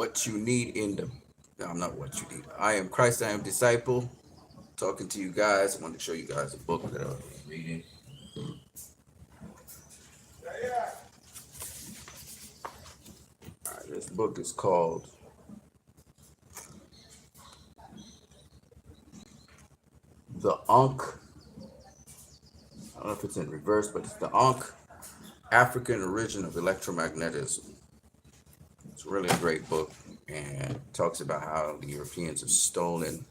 what you need in the. No, I'm not what you need. I am Christ. I am disciple. Talking to you guys. I want to show you guys a book that I'm reading. All right, this book is called The Ankh. I don't know if it's in reverse, but it's The Ankh, African Origin of Electromagnetism. It's really a great book and talks about how the Europeans have stolen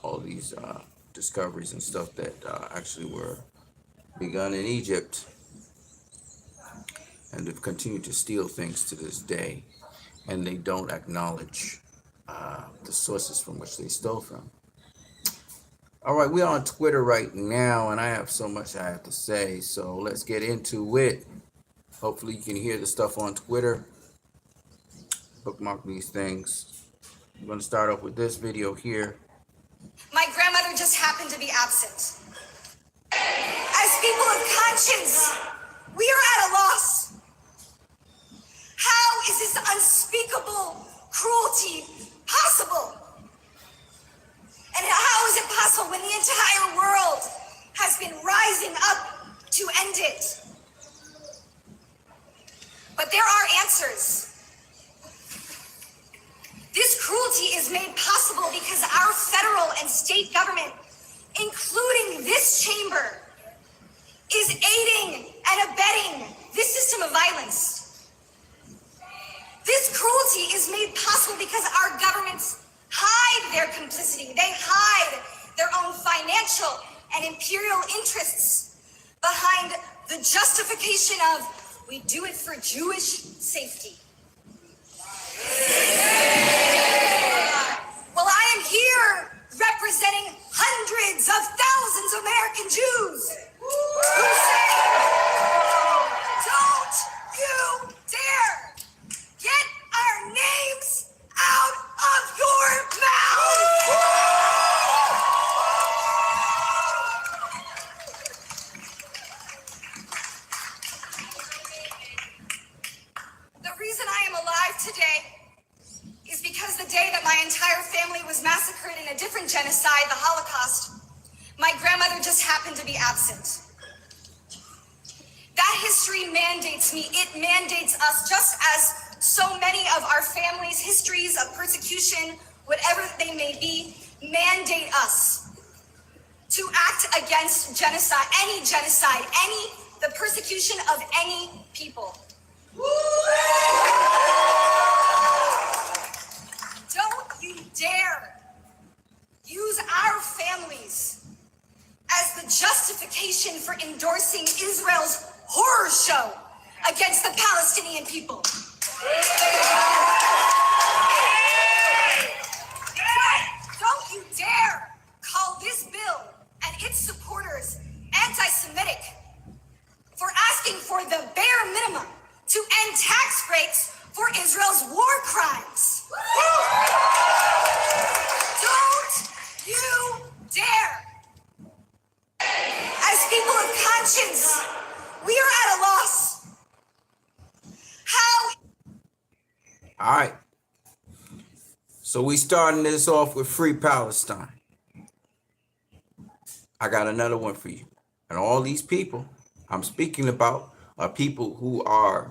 all these discoveries and stuff that actually were begun in Egypt, and they've continued to steal things to this day, and they don't acknowledge the sources from which they stole from. All right, we're on Twitter right now, and I have so much I have to say, so let's get into it. Hopefully you can hear the stuff on Twitter. Bookmark these things. I'm going to start off with this video here. My grandmother just happened to be absent. As people of conscience, we are at a loss. How is this unspeakable cruelty possible? And how is it possible when the entire world has been rising up to end it? But there are answers. This cruelty is made possible because our federal and state government, including this chamber, is aiding and abetting this system of violence. This cruelty is made possible because our governments hide their complicity. They hide their own financial and imperial interests behind the justification of, we do it for Jewish safety. Well, I am here representing hundreds of thousands of American Jews who say, don't you dare get our names out of your mouth! The reason I am alive today is because the day that my entire family was massacred in a different genocide, the Holocaust, my grandmother just happened to be absent. That history mandates me. It mandates us, just as so many of our families' histories of persecution, whatever they may be, mandate us to act against genocide, the persecution of any people. Don't you dare use our families as the justification for endorsing Israel's horror show against the Palestinian people. Don't you dare call this bill and its supporters anti-Semitic for asking for the bare minimum to end tax breaks for Israel's war crimes. Don't you dare! As people of conscience, we are at a loss. How? All right. So we starting this off with Free Palestine. I got another one for you. And all these people I'm speaking about are people who are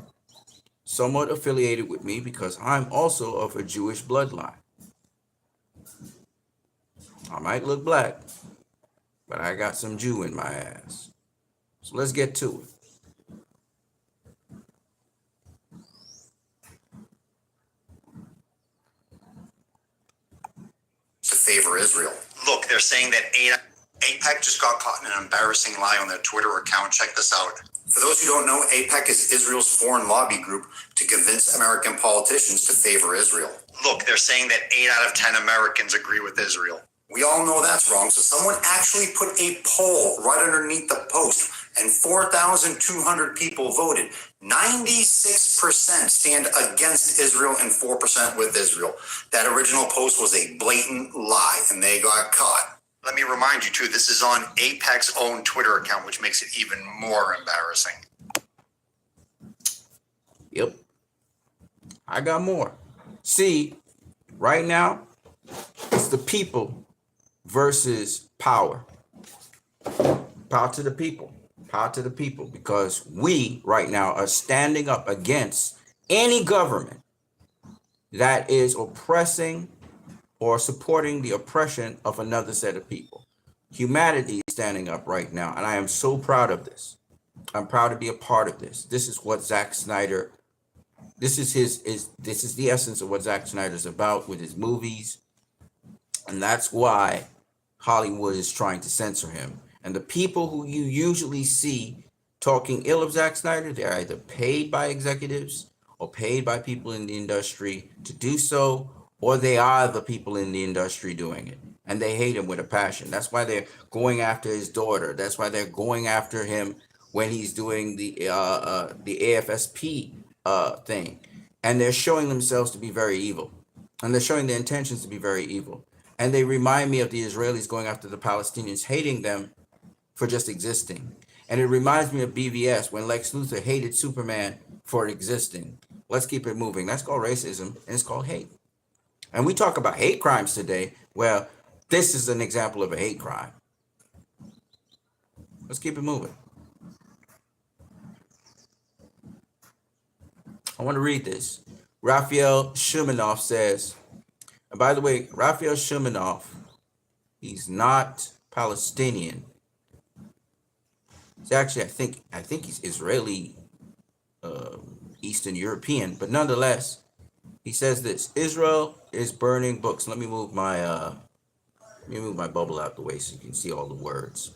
somewhat affiliated with me because I'm also of a Jewish bloodline. I might look black, but I got some Jew in my ass. So let's get to it. To favor Israel. Look, they're saying that AIPAC just got caught in an embarrassing lie on their Twitter account. Check this out. For those who don't know, AIPAC is Israel's foreign lobby group to convince American politicians to favor Israel. Look, they're saying that 8 out of 10 Americans agree with Israel. We all know that's wrong, so someone actually put a poll right underneath the post, and 4,200 people voted. 96% stand against Israel and 4% with Israel. That original post was a blatant lie, and they got caught. Let me remind you, too, this is on AIPAC's own Twitter account, which makes it even more embarrassing. Yep. I got more. See, right now, it's the people versus power. Power to the people. Power to the people. Because we, right now, are standing up against any government that is oppressing or supporting the oppression of another set of people. Humanity is standing up right now, and I am so proud of this. I'm proud to be a part of this. This is what Zack Snyder, this is the essence of what Zack Snyder's about with his movies. And that's why Hollywood is trying to censor him. And the people who you usually see talking ill of Zack Snyder, they're either paid by executives or paid by people in the industry to do so, or they are the people in the industry doing it. And they hate him with a passion. That's why they're going after his daughter. That's why they're going after him when he's doing the AFSP thing. And they're showing themselves to be very evil. And they're showing their intentions to be very evil. And they remind me of the Israelis going after the Palestinians, hating them for just existing. And it reminds me of BVS when Lex Luthor hated Superman for existing. Let's keep it moving. That's called racism, and it's called hate. And we talk about hate crimes today. Well, this is an example of a hate crime. Let's keep it moving. I want to read this. Raphael Shumanov says, and by the way, Raphael Shumanov, he's not Palestinian. It's actually, I think he's Israeli, Eastern European, but nonetheless, he says this: Israel is burning books. Let me move my bubble out the way so you can see all the words.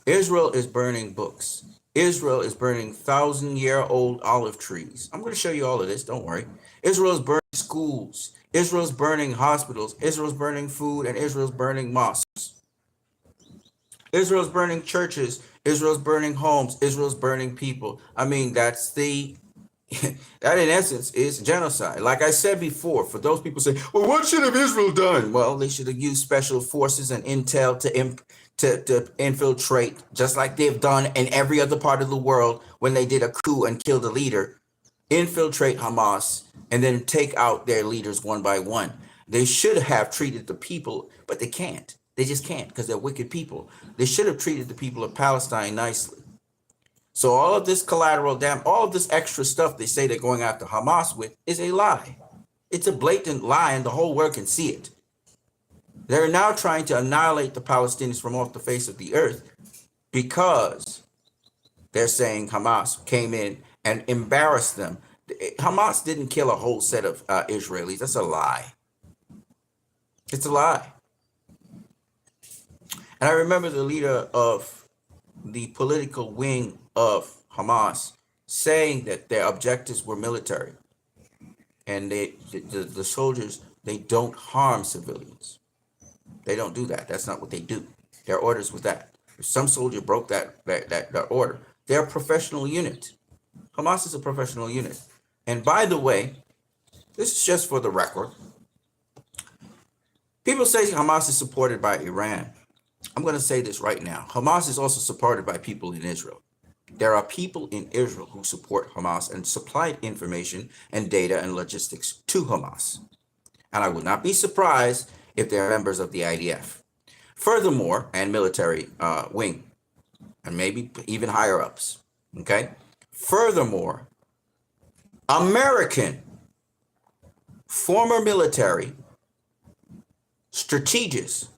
Israel is burning books. Israel is burning 1,000-year-old olive trees. I'm going to show you all of this. Don't worry. Israel is burning schools. Israel's burning hospitals. Israel's burning food, and Israel's burning mosques. Israel's burning churches. Israel's burning homes. Israel's burning people. I mean, that's the that in essence is genocide. Like I said before, for those people say, well, what should have Israel done? Well, they should have used special forces and intel to infiltrate, just like they've done in every other part of the world when they did a coup and killed a leader, infiltrate Hamas and then take out their leaders one by one. They should have treated the people, but they can't. They just can't because they're wicked people. They should have treated the people of Palestine nicely. So all of this collateral damage, all of this extra stuff they say they're going after Hamas with is a lie. It's a blatant lie, and the whole world can see it. They're now trying to annihilate the Palestinians from off the face of the earth because they're saying Hamas came in and embarrassed them. Hamas didn't kill a whole set of Israelis. That's a lie. It's a lie. And I remember the leader of the political wing of Hamas saying that their objectives were military, and the soldiers, they don't harm civilians. They don't do that. That's not what they do. Their orders was that. If some soldier broke that order, they're a professional unit. Hamas is a professional unit. And by the way, this is just for the record. People say Hamas is supported by Iran. I'm going to say this right now. Hamas is also supported by people in Israel. There are people in Israel who support Hamas and supplied information and data and logistics to Hamas. And I would not be surprised if they're members of the IDF. Furthermore, and military wing, and maybe even higher ups. Okay? Furthermore, American former military strategists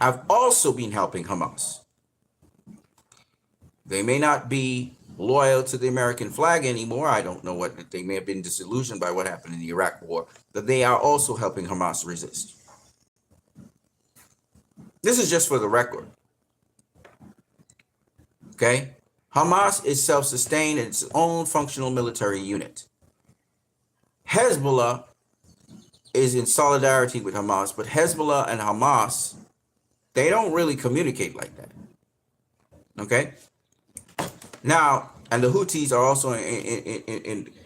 have also been helping Hamas. They may not be loyal to the American flag anymore. I don't know what, they may have been disillusioned by what happened in the Iraq war, but they are also helping Hamas resist. This is just for the record. Okay? Hamas is self-sustained in its own functional military unit. Hezbollah is in solidarity with Hamas, but Hezbollah and Hamas, they don't really communicate like that. Okay? Now, and the Houthis are also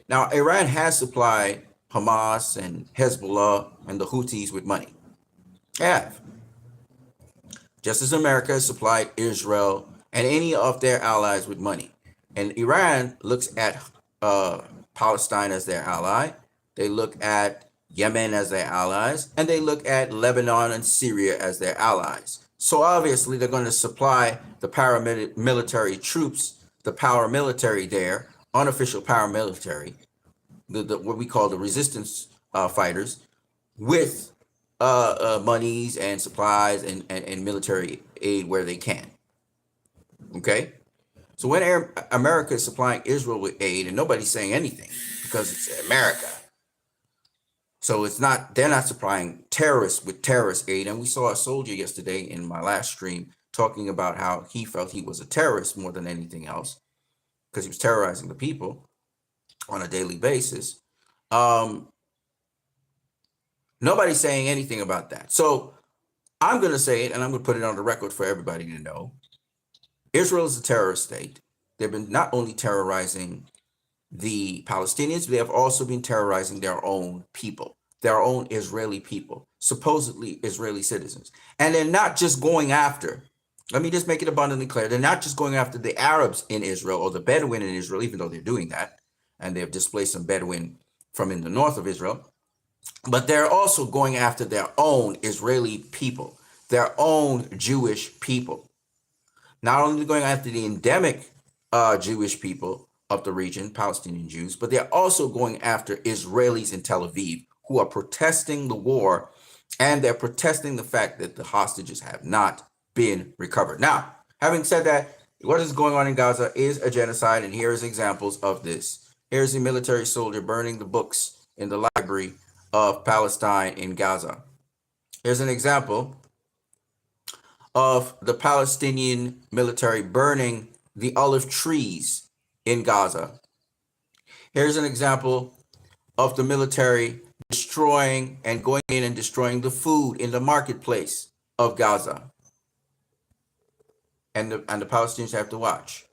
now Iran has supplied Hamas and Hezbollah and the Houthis with money. They have. Just as America has supplied Israel and any of their allies with money. And Iran looks at Palestine as their ally. They look at Yemen as their allies, and they look at Lebanon and Syria as their allies. So obviously they're going to supply the paramilitary troops, the paramilitary there, unofficial paramilitary, what we call the resistance fighters, with monies and supplies and military aid where they can. Okay? So when America is supplying Israel with aid, and nobody's saying anything because it's America. So it's not, they're not supplying terrorists with terrorist aid. And we saw a soldier yesterday in my last stream talking about how he felt he was a terrorist more than anything else because he was terrorizing the people on a daily basis. Nobody's saying anything about that. So I'm going to say it, and I'm going to put it on the record for everybody to know. Israel is a terrorist state. They've been not only terrorizing the Palestinians, they have also been terrorizing their own people, their own Israeli people, supposedly Israeli citizens. And they're not just going after, let me just make it abundantly clear, they're not just going after the Arabs in Israel or the Bedouin in Israel, even though they're doing that, and they've displaced some Bedouin from in the north of Israel, but they're also going after their own Israeli people, their own Jewish people. Not only going after the endemic Jewish people of the region, Palestinian Jews, but they're also going after Israelis in Tel Aviv who are protesting the war, and they're protesting the fact that the hostages have not been recovered. Now, having said that, what is going on in Gaza is a genocide, and here's examples of this. Here's a military soldier burning the books in the library of Palestine in Gaza. Here's an example of the Palestinian military burning the olive trees in Gaza. Here's an example of the military destroying and going in and destroying the food in the marketplace of Gaza. And the Palestinians have to watch.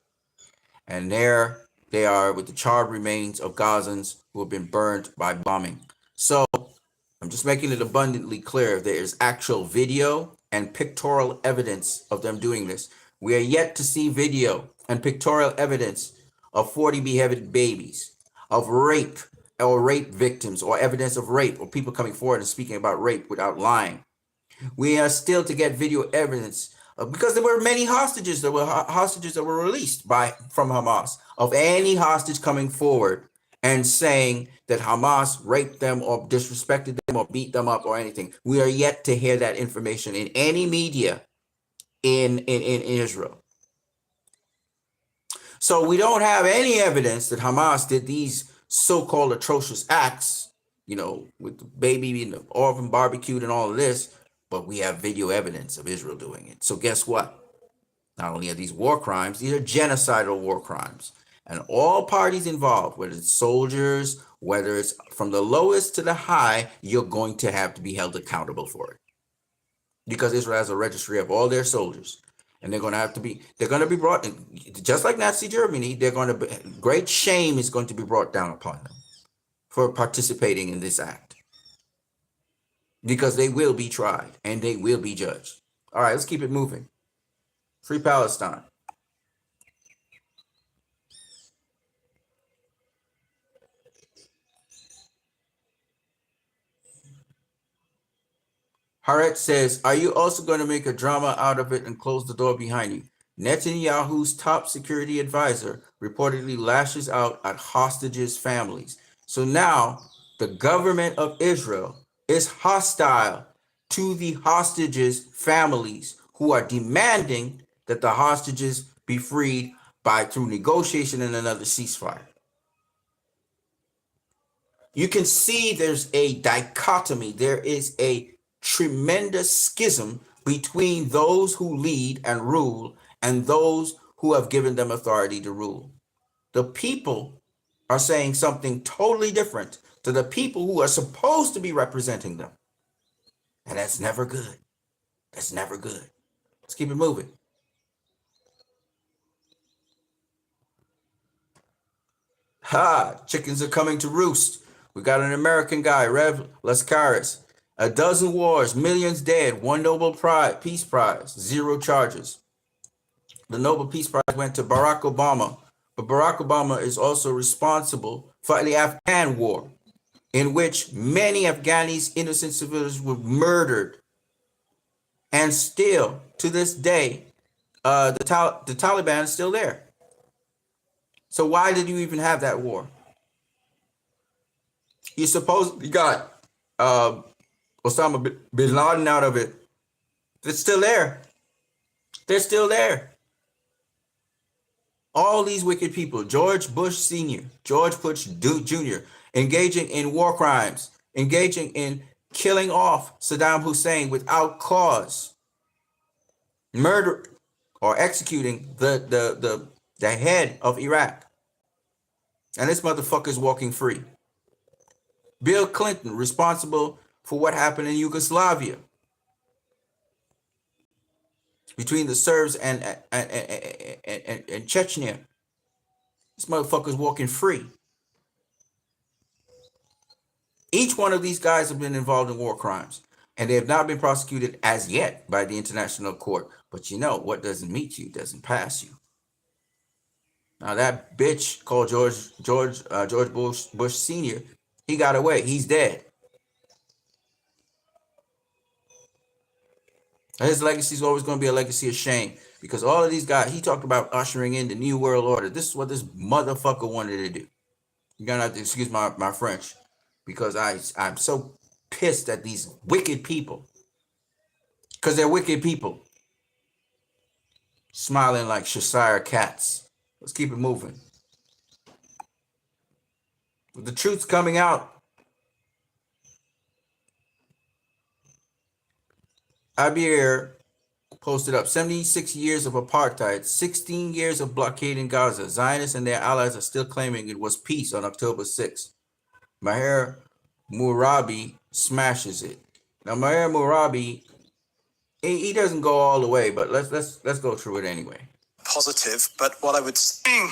And there they are with the charred remains of Gazans who have been burned by bombing. So I'm just making it abundantly clear there is actual video and pictorial evidence of them doing this. We are yet to see video and pictorial evidence of 40 beheaded babies, of rape or rape victims, or evidence of rape, or people coming forward and speaking about rape without lying. We are still to get video evidence because there were many hostages. There were hostages that were released from Hamas, of any hostage coming forward and saying that Hamas raped them or disrespected them or beat them up or anything. We are yet to hear that information in any media in Israel. So we don't have any evidence that Hamas did these so-called atrocious acts, you know, with the baby in the oven barbecued and all of this, but we have video evidence of Israel doing it. So guess what? Not only are these war crimes, these are genocidal war crimes. And all parties involved, whether it's soldiers, whether it's from the lowest to the high, you're going to have to be held accountable for it. Because Israel has a registry of all their soldiers. And they're going to be brought in, just like Nazi Germany, great shame is going to be brought down upon them for participating in this act. Because they will be tried and they will be judged. All right, let's keep it moving. Free Palestine. Haaretz says, are you also going to make a drama out of it and close the door behind you? Netanyahu's top security advisor reportedly lashes out at hostages' families. So now the government of Israel is hostile to the hostages' families who are demanding that the hostages be freed through negotiation and another ceasefire. You can see there's a dichotomy. There is a tremendous schism between those who lead and rule and those who have given them authority to rule. The people are saying something totally different to the people who are supposed to be representing them. And that's never good. That's never good. Let's keep it moving. Chickens are coming to roost. We got an American guy, Rev Lascaris. A dozen wars, millions dead, one Nobel Peace Prize, 0 charges. The Nobel Peace Prize went to Barack Obama, but Barack Obama is also responsible for the Afghan war. in which many Afghanis, innocent civilians, were murdered. And still, to this day, the Taliban is still there. So why did you even have that war? You supposedly got Osama bin Laden out of it. It's still there. They're still there. All these wicked people, George Bush Sr., George Bush Jr., engaging in war crimes, engaging in killing off Saddam Hussein without cause, murder or executing the head of Iraq. And this motherfucker's walking free. Bill Clinton, responsible for what happened in Yugoslavia between the Serbs and Chechnya. This motherfucker's walking free. Each one of these guys have been involved in war crimes, and they have not been prosecuted as yet by the International Court. But you know, what doesn't meet you doesn't pass you. Now that bitch called George Bush Sr., he got away. He's dead. And his legacy is always going to be a legacy of shame, because all of these guys, he talked about ushering in the new world order. This is what this motherfucker wanted to do. You're going to have to excuse my French, because I'm so pissed at these wicked people, because they're wicked people smiling like Cheshire cats. Let's keep it moving. With the truth's coming out, Abir posted up 76 years of apartheid, 16 years of blockade in Gaza. Zionists and their allies are still claiming it was peace on October 6th. Maher Murabi smashes it. Now Maher Murabi, he doesn't go all the way, but let's go through it anyway. Positive, but what I would say,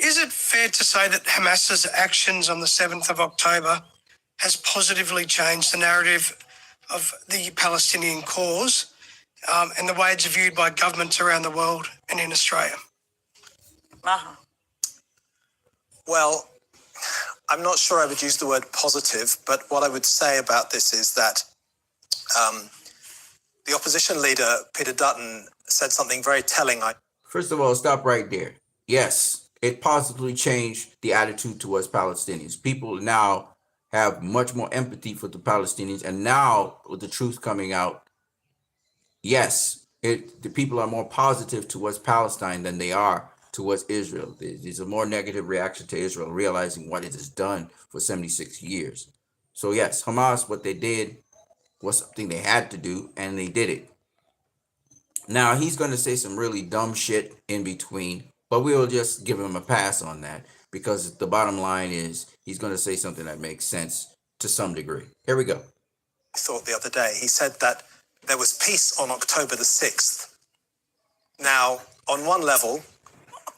is it fair to say that Hamas's actions on the 7th of October has positively changed the narrative of the Palestinian cause and the way it's viewed by governments around the world and in Australia? Well, I'm not sure I would use the word positive, but what I would say about this is that the opposition leader, Peter Dutton, said something very telling. First of all, stop right there. Yes, it positively changed the attitude towards Palestinians. People now have much more empathy for the Palestinians, and now with the truth coming out, yes, the people are more positive towards Palestine than they are towards Israel. There's a more negative reaction to Israel, realizing what it has done for 76 years. So yes, Hamas, what they did was something they had to do, and they did it. Now he's going to say some really dumb shit in between, but we'll just give him a pass on that, because the bottom line is he's going to say something that makes sense to some degree. Here we go. I thought the other day, he said that there was peace on October the 6th. Now, on one level,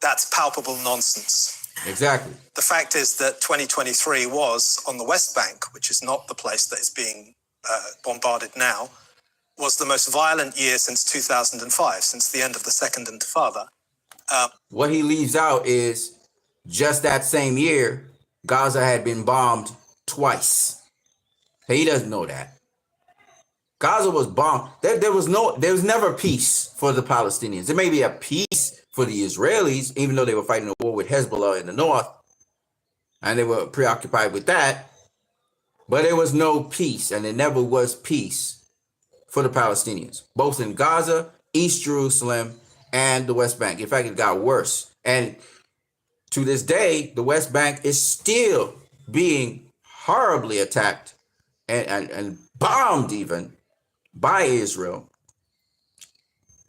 that's palpable nonsense. Exactly. The fact is that 2023 was on the West Bank, which is not the place that is being bombarded now, was the most violent year since 2005, since the end of the Second Intifada. What he leaves out is just that same year, Gaza had been bombed twice. He doesn't know that. Gaza was bombed. There was never peace for the Palestinians. There may be a peace for the Israelis, even though they were fighting a war with Hezbollah in the north, and they were preoccupied with that. But there was no peace, and there never was peace for the Palestinians, both in Gaza, East Jerusalem, and the West Bank. In fact, it got worse. And to this day, the West Bank is still being horribly attacked and bombed even by Israel.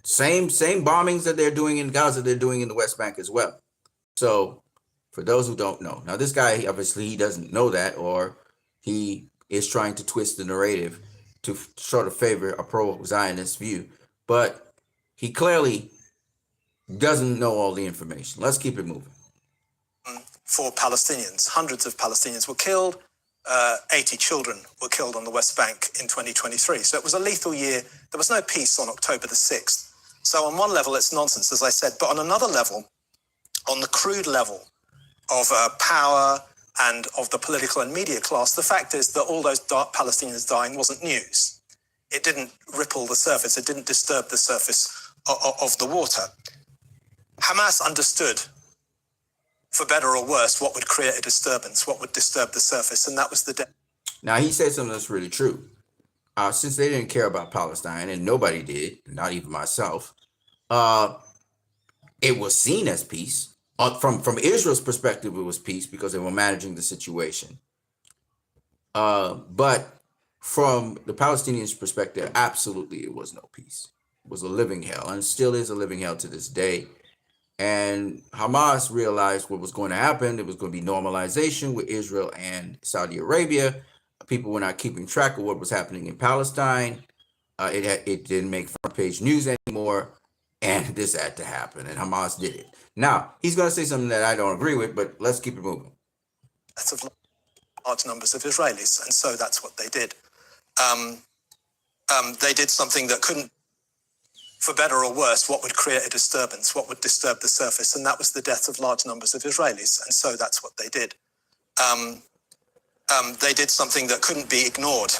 Same bombings that they're doing in Gaza, they're doing in the West Bank as well. So for those who don't know, now this guy, obviously he doesn't know that, or he is trying to twist the narrative to sort of favor a pro-Zionist view, but he clearly doesn't know all the information. Let's keep it moving. For Palestinians, hundreds of Palestinians were killed. 80 children were killed on the West Bank in 2023. So it was a lethal year. There was no peace on October the 6th. So on one level, it's nonsense, as I said. But on another level, on the crude level of power and of the political and media class, the fact is that all those Palestinians dying wasn't news. It didn't ripple the surface. It didn't disturb the surface of the water. Hamas understood, for better or worse, what would create a disturbance, what would disturb the surface, and that was the death. Now, he said something that's really true. Since they didn't care about Palestine, and nobody did, not even myself, it was seen as peace. From Israel's perspective, it was peace because they were managing the situation. But from the Palestinians' perspective, absolutely it was no peace. It was a living hell, and still is a living hell to this day. And Hamas realized what was going to happen. There was going to be normalization with Israel and Saudi Arabia. People were not keeping track of what was happening in Palestine. It didn't make front page news anymore. And this had to happen. And Hamas did it. Now, he's going to say something that I don't agree with, but let's keep it moving. That's of large numbers of Israelis. And so that's what they did. They did something that couldn't, for better or worse, what would create a disturbance, what would disturb the surface. And that was the death of large numbers of Israelis. And so that's what they did. They did something that couldn't be ignored.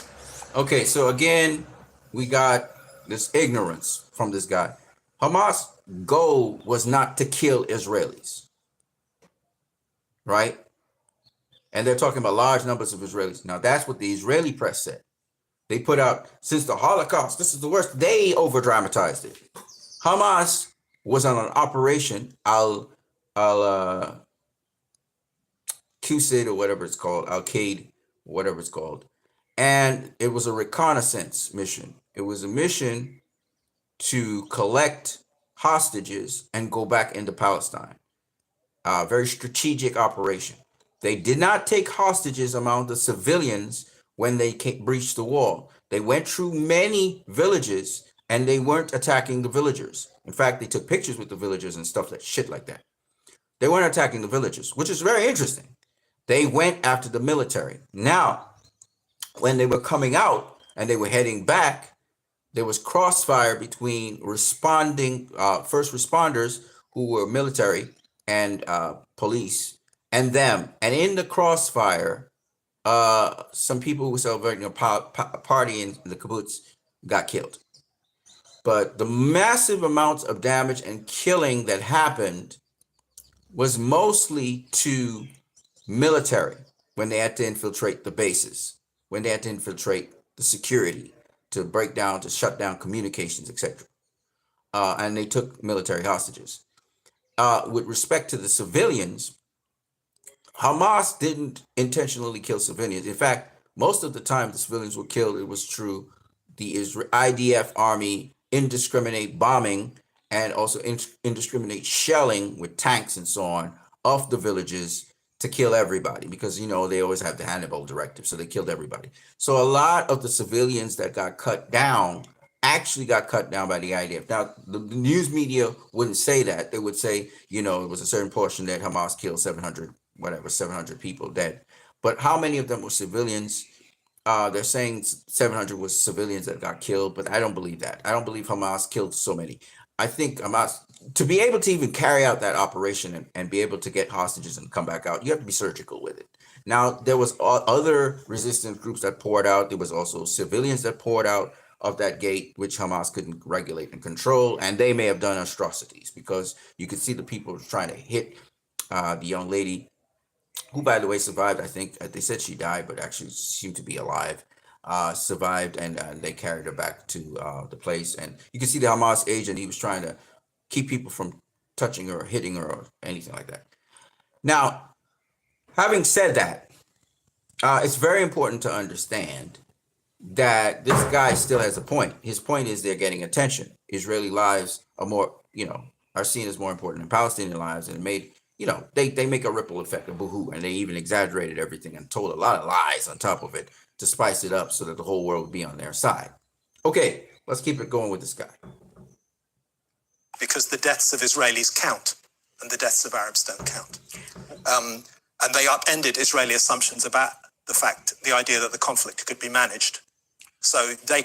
Okay, so again, we got this ignorance from this guy. Hamas' goal was not to kill Israelis, right? And they're talking about large numbers of Israelis. Now, that's what the Israeli press said. They put out, since the Holocaust, this is the worst. They over-dramatized it. Hamas was on an operation, Al-Qaeda or whatever it's called, Al-Qaeda, whatever it's called. And it was a reconnaissance mission. It was a mission to collect hostages and go back into Palestine. Very strategic operation. They did not take hostages among the civilians when they breached the wall. They went through many villages and they weren't attacking the villagers. In fact, they took pictures with the villagers and stuff like shit like that. They weren't attacking the villagers, which is very interesting. They went after the military. Now, when they were coming out and they were heading back, there was crossfire between responding first responders who were military and police and them. And in the crossfire, some people who were celebrating a party in the kibbutz got killed. But the massive amounts of damage and killing that happened was mostly to military when they had to infiltrate the bases, when they had to infiltrate the security, to break down, to shut down communications, etc. And they took military hostages. With respect to the civilians, Hamas didn't intentionally kill civilians. In fact, most of the time the civilians were killed, it was through the IDF army indiscriminate bombing and also indiscriminate shelling with tanks and so on of the villages to kill everybody, because, you know, they always have the Hannibal directive, so they killed everybody. So a lot of the civilians that got cut down actually got cut down by the IDF. Now, the news media wouldn't say that. They would say, you know, it was a certain portion that Hamas killed 700 people dead. But how many of them were civilians? They're saying 700 was civilians that got killed, but I don't believe that. I don't believe Hamas killed so many. I think Hamas, to be able to even carry out that operation and be able to get hostages and come back out, you have to be surgical with it. Now, there was other resistance groups that poured out. There was also civilians that poured out of that gate, which Hamas couldn't regulate and control. And they may have done atrocities, because you could see the people trying to hit the young lady, who, by the way, survived. I think they said she died, but actually seemed to be alive. Survived, and they carried her back to the place. And you can see the Hamas agent, he was trying to keep people from touching her or hitting her or anything like that. Now, having said that, it's very important to understand that this guy still has a point. His point is they're getting attention. Israeli lives are more, are seen as more important than Palestinian lives, and it made, they make a ripple effect of boohoo, and they even exaggerated everything and told a lot of lies on top of it to spice it up so that the whole world would be on their side. Okay, let's keep it going with this guy. Because the deaths of Israelis count, and the deaths of Arabs don't count. And they upended Israeli assumptions about the idea that the conflict could be managed. So they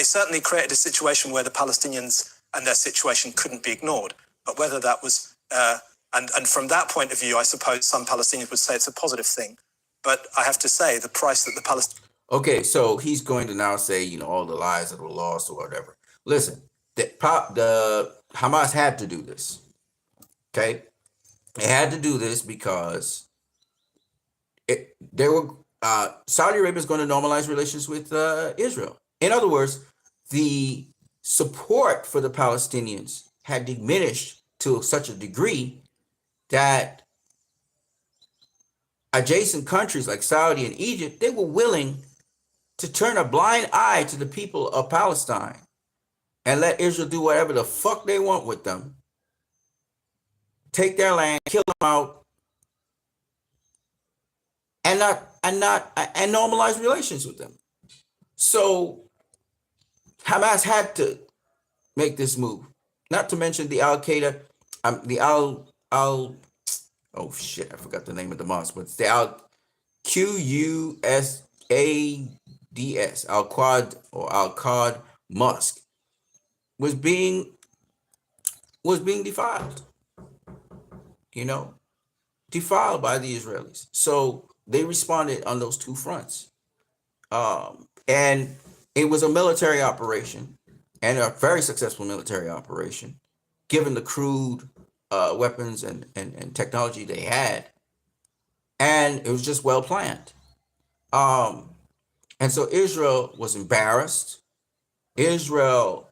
certainly created a situation where the Palestinians and their situation couldn't be ignored. But whether that was And from that point of view, I suppose some Palestinians would say it's a positive thing. But I have to say, the price that the Palestinians... Okay, so he's going to now say, you know, all the lives that were lost or whatever. Listen, the Hamas had to do this. Okay, they had to do this because Saudi Arabia is going to normalize relations with Israel. In other words, the support for the Palestinians had diminished to such a degree that adjacent countries like Saudi and Egypt, they were willing to turn a blind eye to the people of Palestine and let Israel do whatever the fuck they want with them, take their land, kill them out, and normalize relations with them. So Hamas had to make this move. Not to mention the Al Qaeda, oh shit, I forgot the name of the mosque, but it's the QUSADS, Al-Qad Mosque, was being defiled, defiled by the Israelis. So they responded on those two fronts. And it was a military operation, and a very successful military operation, given the crude weapons and technology they had. And it was just well planned. And so Israel was embarrassed. Israel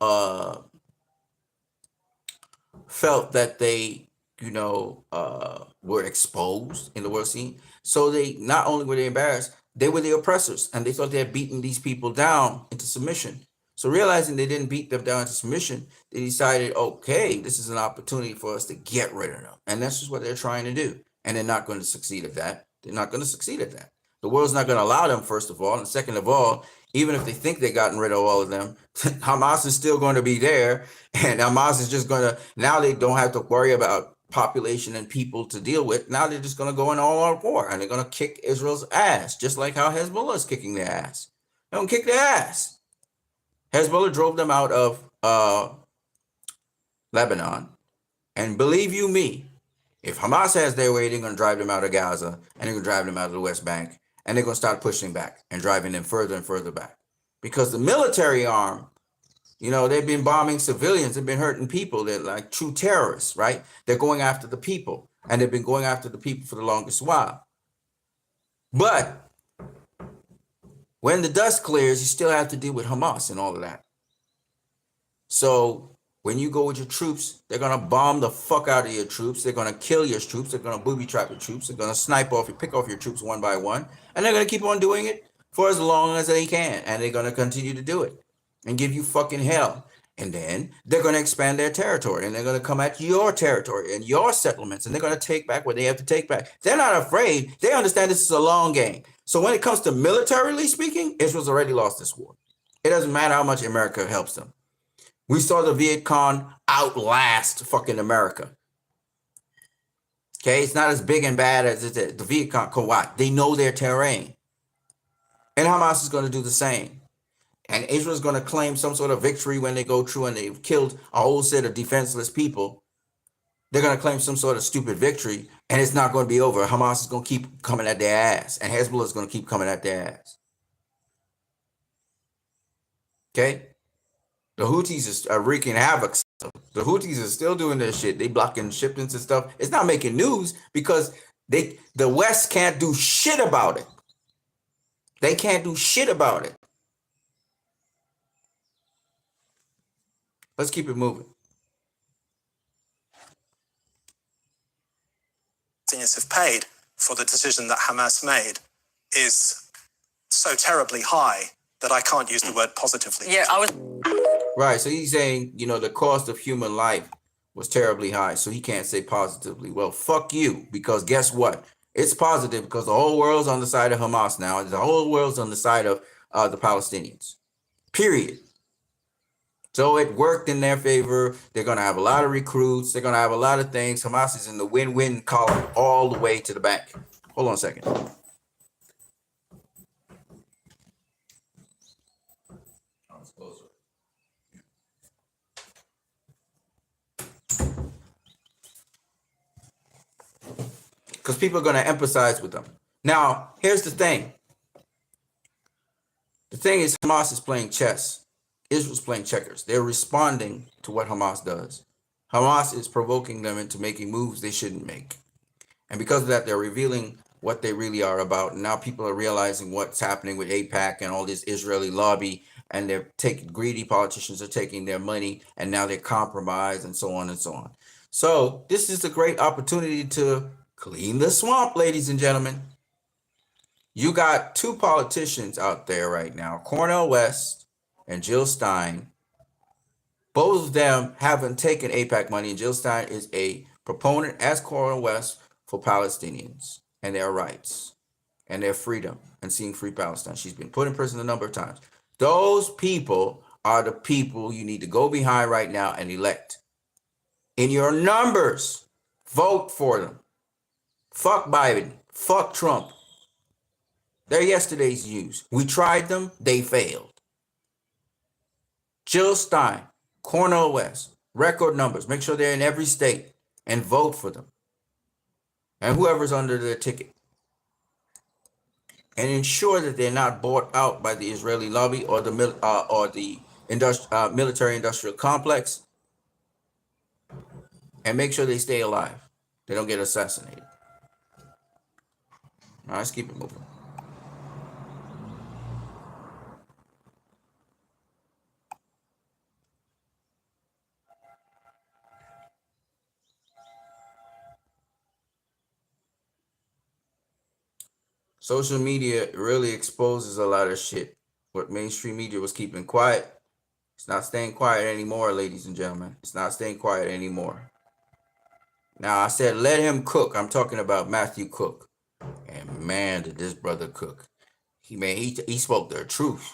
felt that they, were exposed in the world scene. So they not only were they embarrassed, they were the oppressors, and they thought they had beaten these people down into submission. So realizing they didn't beat them down into submission, they decided, okay, this is an opportunity for us to get rid of them. And that's just what they're trying to do. And they're not going to succeed at that. They're not going to succeed at that. The world's not going to allow them, first of all. And second of all, even if they think they've gotten rid of all of them, Hamas is still going to be there. And Hamas is just going to, now they don't have to worry about population and people to deal with. Now they're just going to go in all out war, and they're going to kick Israel's ass, just like how Hezbollah is kicking their ass. They don't kick their ass. Hezbollah drove them out of Lebanon. And believe you me, if Hamas has their way, they're going to drive them out of Gaza, and they're going to drive them out of the West Bank, and they're going to start pushing back and driving them further and further back. Because the military arm, they've been bombing civilians, they've been hurting people. They're like true terrorists, right? They're going after the people, and they've been going after the people for the longest while. But when the dust clears, you still have to deal with Hamas and all of that. So when you go with your troops, they're going to bomb the fuck out of your troops. They're going to kill your troops. They're going to booby trap your troops. They're going to pick off your troops one by one. And they're going to keep on doing it for as long as they can. And they're going to continue to do it and give you fucking hell. And then they're going to expand their territory, and they're going to come at your territory and your settlements, and they're going to take back what they have to take back. They're not afraid. They understand this is a long game. So when it comes to militarily speaking, Israel's already lost this war. It doesn't matter how much America helps them. We saw the Viet Cong outlast fucking America. Okay, it's not as big and bad as the Viet Cong. They know their terrain. And Hamas is going to do the same. And Israel's going to claim some sort of victory when they go through and they've killed a whole set of defenseless people. They're going to claim some sort of stupid victory, and it's not going to be over. Hamas is going to keep coming at their ass, and Hezbollah is going to keep coming at their ass. Okay? The Houthis are wreaking havoc. The Houthis are still doing their shit. They blocking shipments and stuff. It's not making news because the West can't do shit about it. They can't do shit about it. Let's keep it moving. Palestinians have paid for the decision that Hamas made is so terribly high that I can't use the word positively. Yeah, Right, so he's saying, the cost of human life was terribly high, so he can't say positively. Well, fuck you, because guess what? It's positive because the whole world's on the side of Hamas now. The whole world's on the side of the Palestinians, period. So it worked in their favor. They're going to have a lot of recruits. They're going to have a lot of things. Hamas is in the win-win column all the way to the bank. Hold on a second. because people are going to empathize with them. Now, here's the thing. The thing is, Hamas is playing chess. Israel's playing checkers. They're responding to what Hamas does. Hamas is provoking them into making moves they shouldn't make. And because of that, they're revealing what they really are about. And now people are realizing what's happening with AIPAC and all this Israeli lobby. And they're taking, greedy politicians are taking their money, and now they're compromised and so on and so on. So this is a great opportunity to clean the swamp, ladies and gentlemen. You got two politicians out there right now, Cornel West and Jill Stein. Both of them haven't taken AIPAC money, and Jill Stein is a proponent, as Cornel West, for Palestinians and their rights and their freedom and seeing free Palestine. She's been put in prison a number of times. Those people are the people you need to go behind right now and elect. In your numbers, vote for them. Fuck Biden. Fuck Trump. They're yesterday's news. We tried them. They failed. Jill Stein, Cornel West, record numbers. Make sure they're in every state and vote for them. And whoever's under their ticket. And ensure that they're not bought out by the Israeli lobby or the military-industrial complex. And make sure they stay alive. They don't get assassinated. All right, let's keep it moving. Social media really exposes a lot of shit. What mainstream media was keeping quiet, it's not staying quiet anymore, ladies and gentlemen. It's not staying quiet anymore. Now, I said, let him cook. I'm talking about Matthew Cook. And man, did this brother cook. He spoke the truth.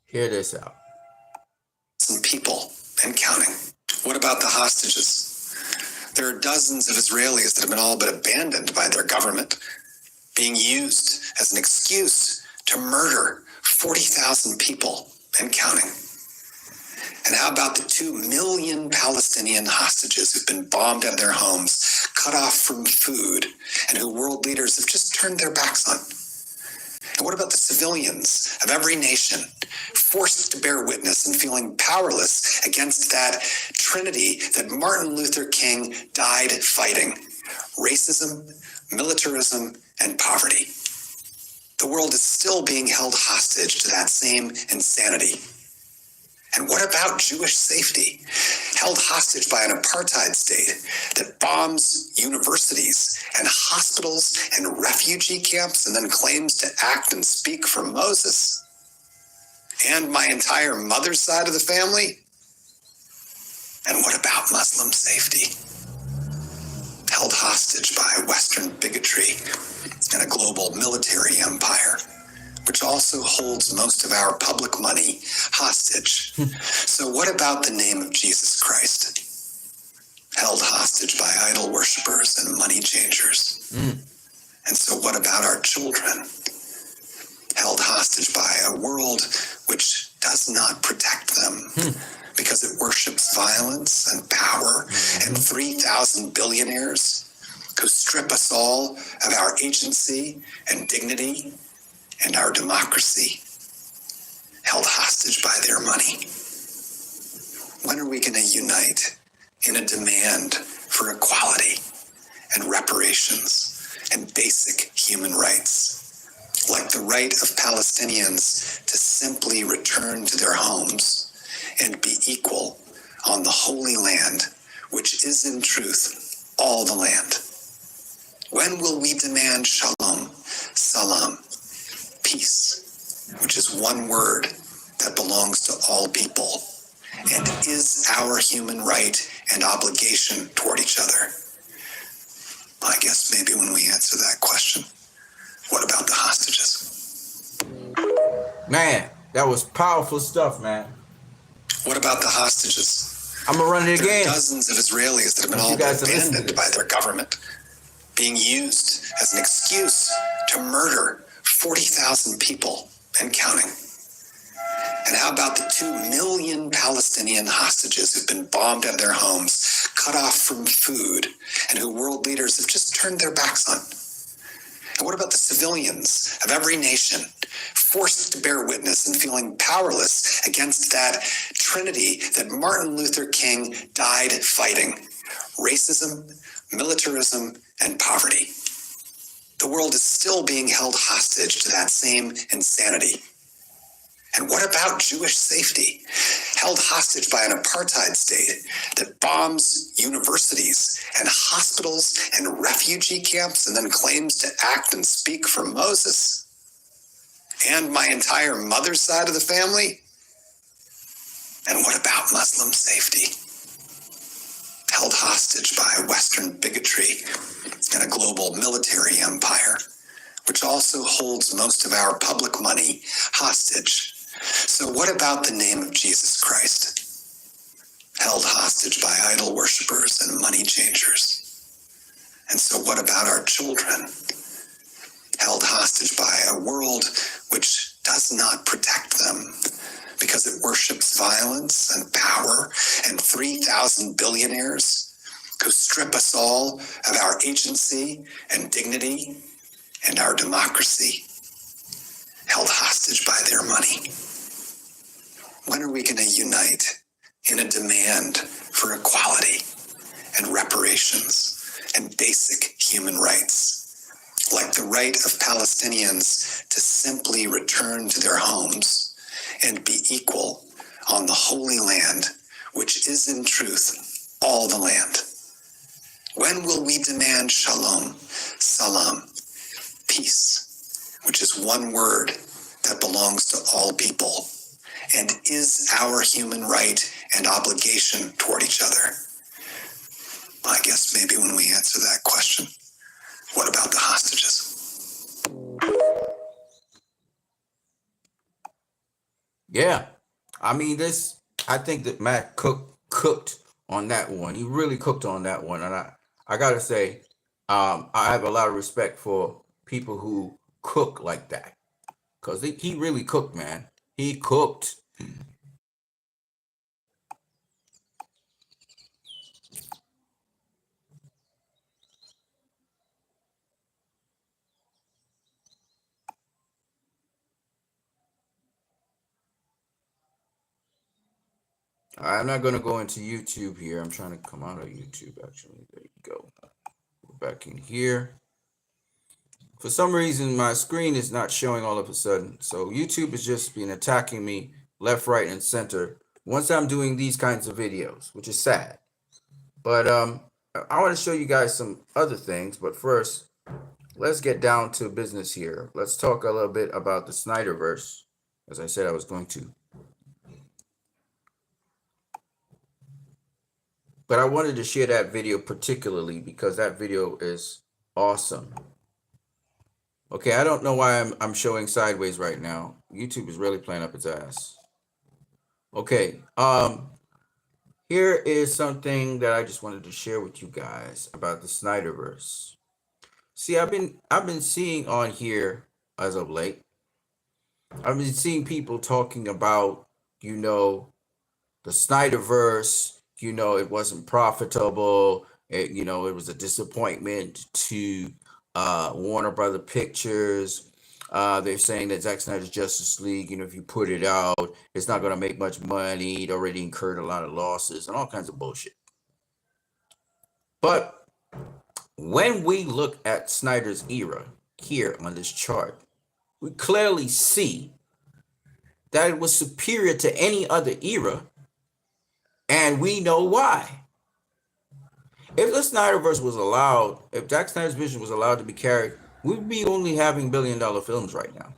Hear this out. Some people and counting. What about the hostages? There are dozens of Israelis that have been all but abandoned by their government, being used as an excuse to murder 40,000 people and counting. And how about the 2 million Palestinian hostages who've been bombed out of their homes, cut off from food, and who world leaders have just turned their backs on? And what about the civilians of every nation forced to bear witness and feeling powerless against that trinity that Martin Luther King died fighting? Racism, militarism, and poverty. The world is still being held hostage to that same insanity. And what about Jewish safety? Held hostage by an apartheid state that bombs universities and hospitals and refugee camps and then claims to act and speak for Moses? And my entire mother's side of the family? And what about Muslim safety? Held hostage by Western bigotry and a global military empire, which also holds most of our public money hostage. So what about the name of Jesus Christ? Held hostage by idol worshipers and money changers. And so what about our children? Held hostage by a world which does not protect them because it worships violence and power and 3,000 billionaires who strip us all of our agency and dignity and our democracy, held hostage by their money. When are we going to unite in a demand for equality and reparations and basic human rights, like the right of Palestinians to simply return to their homes and be equal on the holy land, which is in truth all the land? When will we demand shalom, salam, peace, which is one word that belongs to all people and is our human right and obligation toward each other? I guess maybe when we answer that question, what about the hostages? Man, that was powerful stuff, man. What about the hostages? I'm going to run it There again. are dozens of Israelis that have been You all guys but are listening abandoned to by this. their government, being used as an excuse to murder 40,000 people and counting. And how about the 2 million Palestinian hostages who've been bombed out of their homes, cut off from food, and who world leaders have just turned their backs on? And what about the civilians of every nation, forced to bear witness and feeling powerless against that trinity that Martin Luther King died fighting? Racism, militarism, and poverty. The world is still being held hostage to that same insanity. And what about Jewish safety? Held hostage by an apartheid state that bombs universities and hospitals and refugee camps and then claims to act and speak for Moses? And my entire mother's side of the family? And what about Muslim safety? Held hostage by Western bigotry and a global military empire, which also holds most of our public money hostage. So what about the name of Jesus Christ? Held hostage by idol worshippers and money changers. And so what about our children? Held hostage by a world which does not protect them because it worships violence and power and 3,000 billionaires who strip us all of our agency and dignity and our democracy, held hostage by their money. When are we going to unite in a demand for equality and reparations and basic human rights, like the right of Palestinians to simply return to their homes and be equal on the holy land, which is in truth all the land? When will we demand shalom, salam, peace, which is one word that belongs to all people and is our human right and obligation toward each other? I guess maybe when we answer that question, what about the hostages? Yeah, I mean I think that Matt cooked on that one. He really cooked on that one, and I gotta say, I have a lot of respect for people who cook like that, because he really cooked, man. He cooked. I'm not going to go into YouTube here. I'm trying to come out of YouTube, actually. There you go. Go back in here. For some reason, my screen is not showing all of a sudden. So YouTube has just been attacking me left, right, and center once I'm doing these kinds of videos, which is sad. But I want to show you guys some other things. But first, let's get down to business here. Let's talk a little bit about the Snyderverse, as I said I was going to. But I wanted to share that video particularly because that video is awesome. Okay, I don't know why I'm showing sideways right now. YouTube is really playing up its ass. Okay, here is something that I just wanted to share with you guys about the Snyderverse. See, I've been seeing on here as of late. I've been seeing people talking about, you know, the Snyderverse. You know, it wasn't profitable. It was a disappointment to Warner Brother Pictures. They're saying that Zack Snyder's Justice League, if you put it out, it's not going to make much money. It already incurred a lot of losses and all kinds of bullshit. But when we look at Snyder's era here on this chart, we clearly see that it was superior to any other era. And we know why. If the Snyderverse was allowed, if Zack Snyder's vision was allowed to be carried, we'd be only having billion-dollar films right now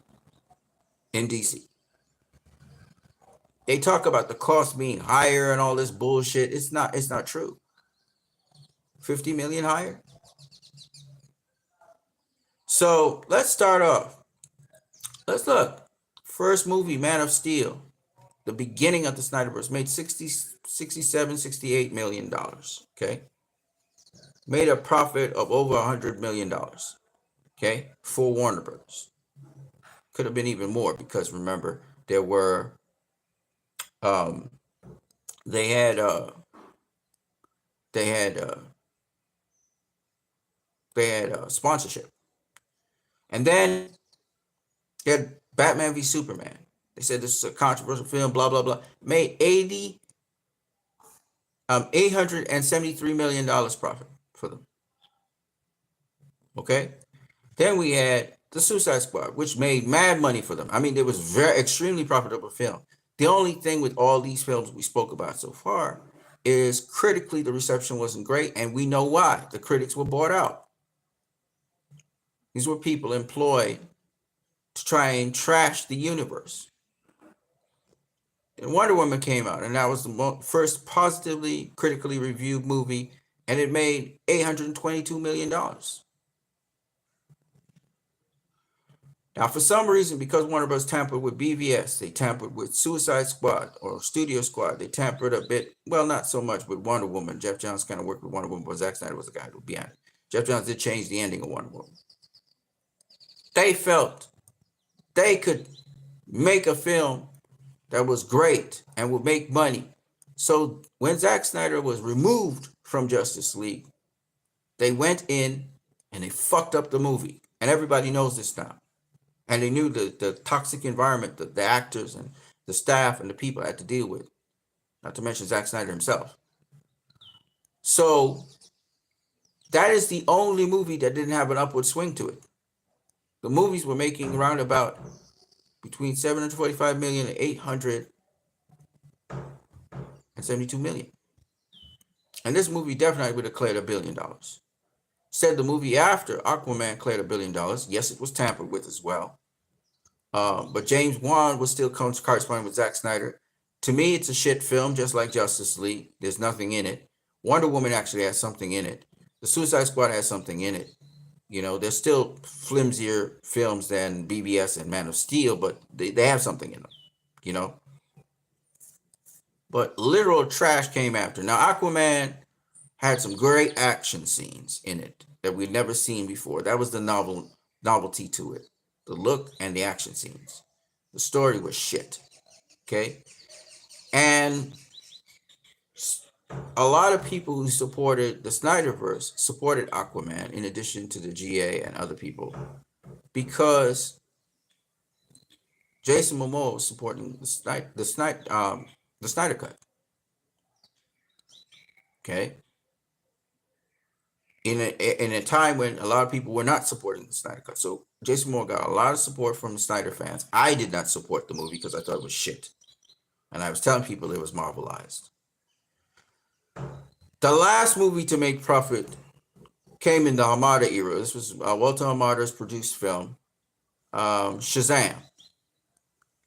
in DC. They talk about the cost being higher and all this bullshit. It's not true. 50 million higher. So let's start off. Let's look. First movie, Man of Steel, the beginning of the Snyderverse, made $68 million. Okay. Made a profit of over $100 million. Okay. For Warner Brothers. Could have been even more because remember, there were, they had they had sponsorship. And then they had Batman v Superman. They said this is a controversial film, blah, blah, blah. Made $873 million profit for them. Okay? Then we had The Suicide Squad, which made mad money for them. I mean, it was very extremely profitable film. The only thing with all these films we spoke about so far is critically the reception wasn't great, and we know why. The critics were bought out. These were people employed to try and trash the universe. And Wonder Woman came out, and that was the first positively critically reviewed movie, and it made $822 million. Now, for some reason, because Warner Bros. Tampered with BVS, they tampered with Suicide Squad or Studio Squad, they tampered a bit, well, not so much with Wonder Woman. Jeff Johns kind of worked with Wonder Woman, but Zack Snyder was the guy who was behind it. Jeff Johns did change the ending of Wonder Woman. They felt they could make a film that was great and would make money. So when Zack Snyder was removed from Justice League, they went in and they fucked up the movie. And everybody knows this now. And they knew the toxic environment that the actors and the staff and the people had to deal with. Not to mention Zack Snyder himself. So that is the only movie that didn't have an upward swing to it. The movies were making around about between 745 million and 872 million. And this movie definitely would have cleared $1 billion. Said the movie after Aquaman cleared $1 billion. Yes, it was tampered with as well. But James Wan was still corresponding with Zack Snyder. To me, it's a shit film, just like Justice League. There's nothing in it. Wonder Woman actually has something in it. The Suicide Squad has something in it. You know, they're still flimsier films than BBS and Man of Steel, but they have something in them, you know. But literal trash came after. Now, Aquaman had some great action scenes in it that we'd never seen before. That was the novelty to it. The look and the action scenes. The story was shit. Okay? And a lot of people who supported the Snyderverse supported Aquaman in addition to the GA and other people because Jason Momoa was supporting the Snyder Cut. Okay? In a time when a lot of people were not supporting the Snyder Cut. So Jason Momoa got a lot of support from the Snyder fans. I did not support the movie because I thought it was shit. And I was telling people it was Marvelized. The last movie to make profit came in the Hamada era. This was Walter Hamada's produced film, Shazam.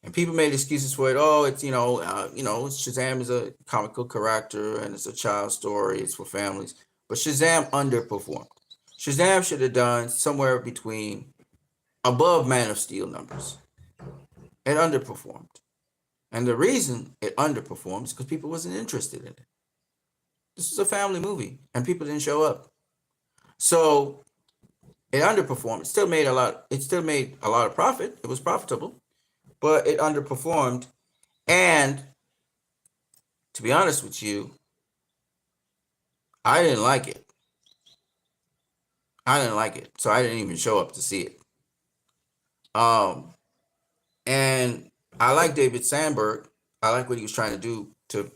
And people made excuses for it. Oh, it's, Shazam is a comical character and it's a child story. It's for families. But Shazam underperformed. Shazam should have done somewhere between above Man of Steel numbers. It underperformed. And the reason it underperformed is because people wasn't interested in it. This is a family movie, and people didn't show up. So it underperformed. It still made a lot of profit. It was profitable, but it underperformed. And to be honest with you, I didn't like it. So I didn't even show up to see it. And I like David Sandberg. I like what he was trying to do to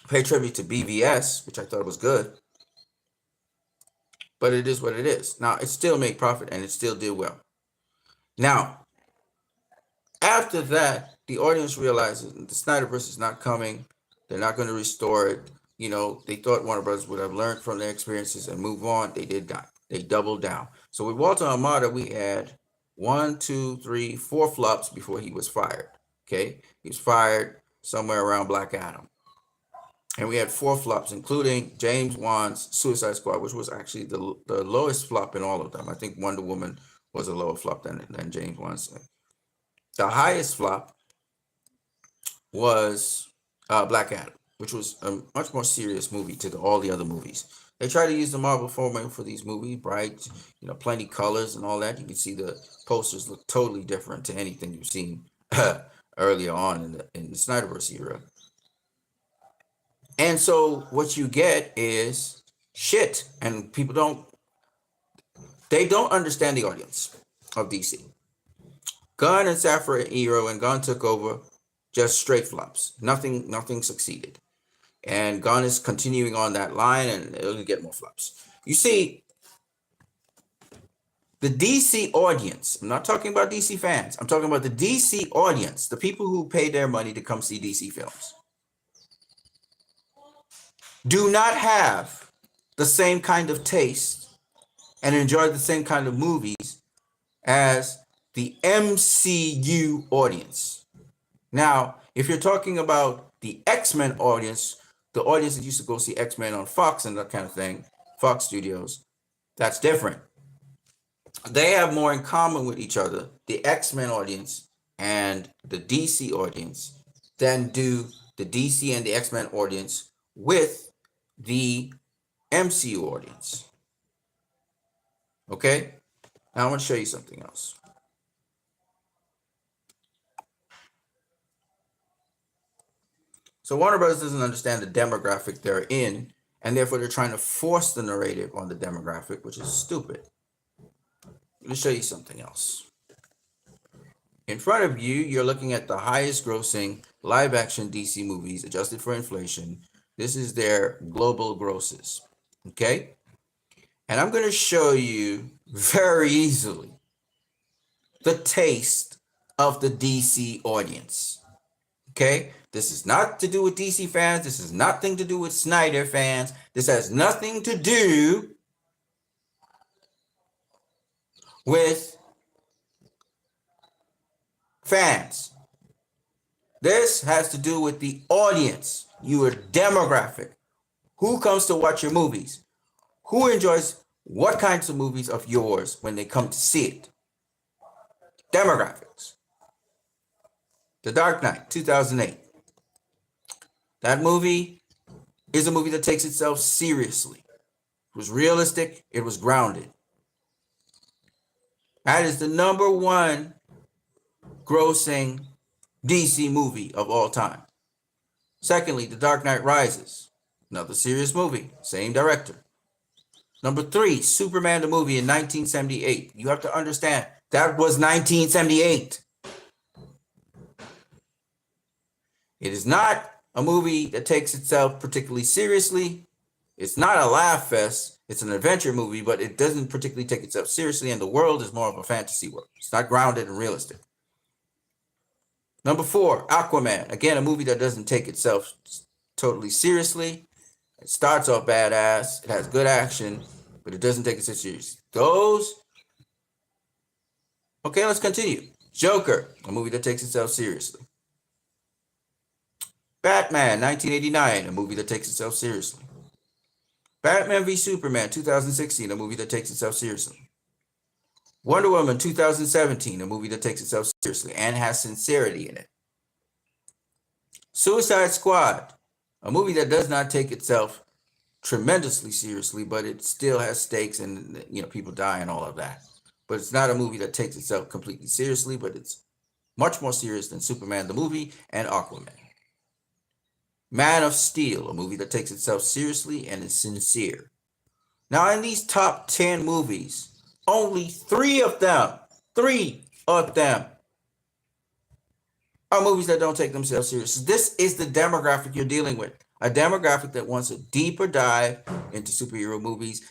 pay tribute to BVS, which I thought was good. But it is what it is. Now, it still made profit and it still did well. Now, after that, the audience realizes the Snyderverse is not coming. They're not going to restore it. You know, they thought Warner Brothers would have learned from their experiences and move on. They did not. They doubled down. So with Walter Hamada, we had 4 flops before he was fired. Okay. He was fired somewhere around Black Adam. And we had 4 flops, including James Wan's Suicide Squad, which was actually the lowest flop in all of them. I think Wonder Woman was a lower flop than James Wan's. The highest flop was Black Adam, which was a much more serious movie to all the other movies. They try to use the Marvel formula for these movies, bright, plenty colors and all that. You can see the posters look totally different to anything you've seen earlier on in the Snyderverse era. And so what you get is shit. And people don't understand the audience of DC. Gunn and Safran Hero and Gunn took over just straight flops. Nothing succeeded. And Gunn is continuing on that line, and it'll get more flops. You see, the DC audience, I'm not talking about DC fans, I'm talking about the DC audience, the people who pay their money to come see DC films, do not have the same kind of taste and enjoy the same kind of movies as the MCU audience. Now, if you're talking about the X-Men audience, the audience that used to go see X-Men on Fox and that kind of thing, Fox Studios, that's different. They have more in common with each other, the X-Men audience and the DC audience, than do the DC and the X-Men audience with the MCU audience. Okay? Now I want to show you something else. So Warner Brothers doesn't understand the demographic they're in, and therefore they're trying to force the narrative on the demographic, which is stupid. Let me show you something else. In front of you, you're looking at the highest grossing live action DC movies adjusted for inflation. This is their global grosses, okay? And I'm going to show you very easily the taste of the DC audience, okay? This is not to do with DC fans. This is nothing to do with Snyder fans. This has nothing to do with fans. This has to do with the audience, your demographic. Who comes to watch your movies? Who enjoys what kinds of movies of yours when they come to see it? Demographics. The Dark Knight, 2008. That movie is a movie that takes itself seriously. It was realistic. It was grounded. That is the #1 grossing DC movie of all time. Secondly, The Dark Knight Rises, another serious movie, same director. #3, Superman the movie in 1978. You have to understand, that was 1978. It is not a movie that takes itself particularly seriously. It's not a laugh fest. It's an adventure movie, but it doesn't particularly take itself seriously, and the world is more of a fantasy world. It's not grounded and realistic. #4, Aquaman. Again, a movie that doesn't take itself totally seriously. It starts off badass. It has good action, but it doesn't take itself seriously. Okay, let's continue. Joker, a movie that takes itself seriously. Batman, 1989, a movie that takes itself seriously. Batman v Superman, 2016, a movie that takes itself seriously. Wonder Woman, 2017, a movie that takes itself seriously and has sincerity in it. Suicide Squad, a movie that does not take itself tremendously seriously, but it still has stakes and people die and all of that. But it's not a movie that takes itself completely seriously, but it's much more serious than Superman the movie and Aquaman. Man of Steel, a movie that takes itself seriously and is sincere. Now, in these top 10 movies, only 3 of them are movies that don't take themselves seriously. This is the demographic you're dealing with. A demographic that wants a deeper dive into superhero movies,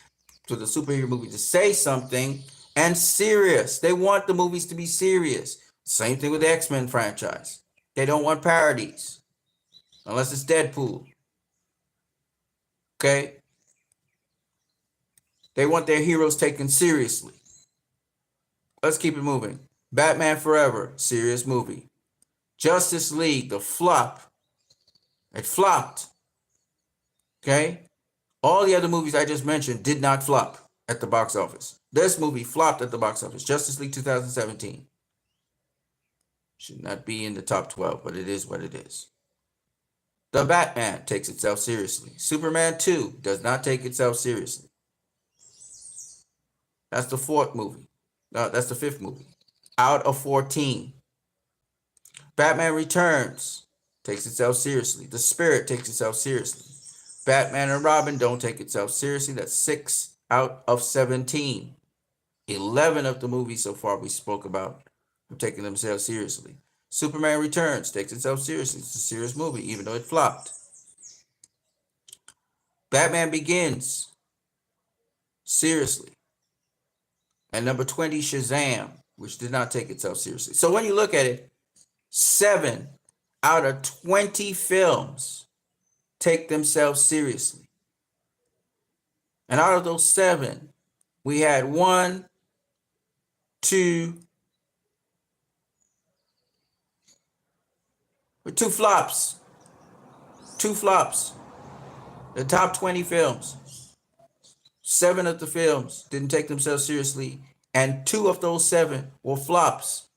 for the superhero movie to say something and serious. They want the movies to be serious. Same thing with the X-Men franchise. They don't want parodies. Unless it's Deadpool. Okay? They want their heroes taken seriously. Let's keep it moving. Batman Forever, serious movie. Justice League, the flop. It flopped. Okay? All the other movies I just mentioned did not flop at the box office. This movie flopped at the box office. Justice League 2017. Should not be in the top 12, but it is what it is. The Batman takes itself seriously. Superman 2 does not take itself seriously. That's the 4th movie. No, that's the 5th movie. Out of 14. Batman Returns takes itself seriously. The Spirit takes itself seriously. Batman and Robin don't take itself seriously. That's 6 out of 17. 11 of the movies so far we spoke about have taken themselves seriously. Superman Returns takes itself seriously. It's a serious movie, even though it flopped. Batman Begins, seriously. And number 20, Shazam, which did not take itself seriously. So when you look at it, 7 out of 20 films take themselves seriously. And out of those 7, we had 1, 2, with 2 flops. 2 flops. The top 20 films. 7 of the films didn't take themselves seriously, and 2 of those 7 were flops.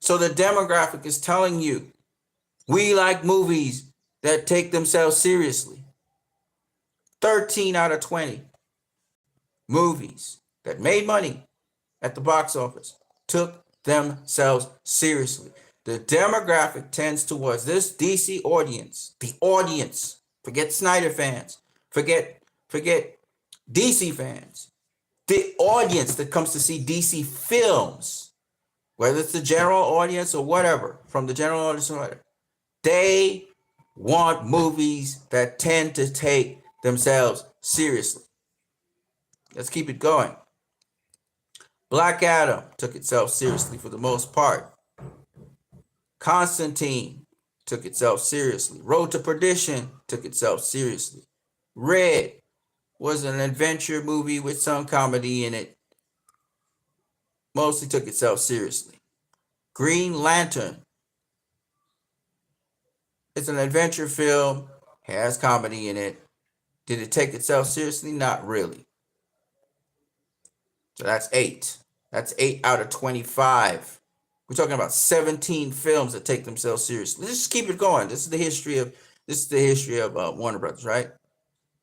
So the demographic is telling you, we like movies that take themselves seriously. 13 out of 20 movies that made money at the box office took themselves seriously. The demographic tends towards this DC audience, the audience. Forget Snyder fans. Forget DC fans. The audience that comes to see DC films, whether it's the general audience or whatever, from the general audience or whatever, they want movies that tend to take themselves seriously. Let's keep it going. Black Adam took itself seriously for the most part. Constantine took itself seriously. Road to Perdition took itself seriously. Red was an adventure movie with some comedy in it. Mostly took itself seriously. Green Lantern. It's an adventure film, has comedy in it. Did it take itself seriously? Not really. So that's 8. That's 8 out of 25. We're talking about 17 films that take themselves seriously. Let's just keep it going. This is the history of Warner Brothers, right?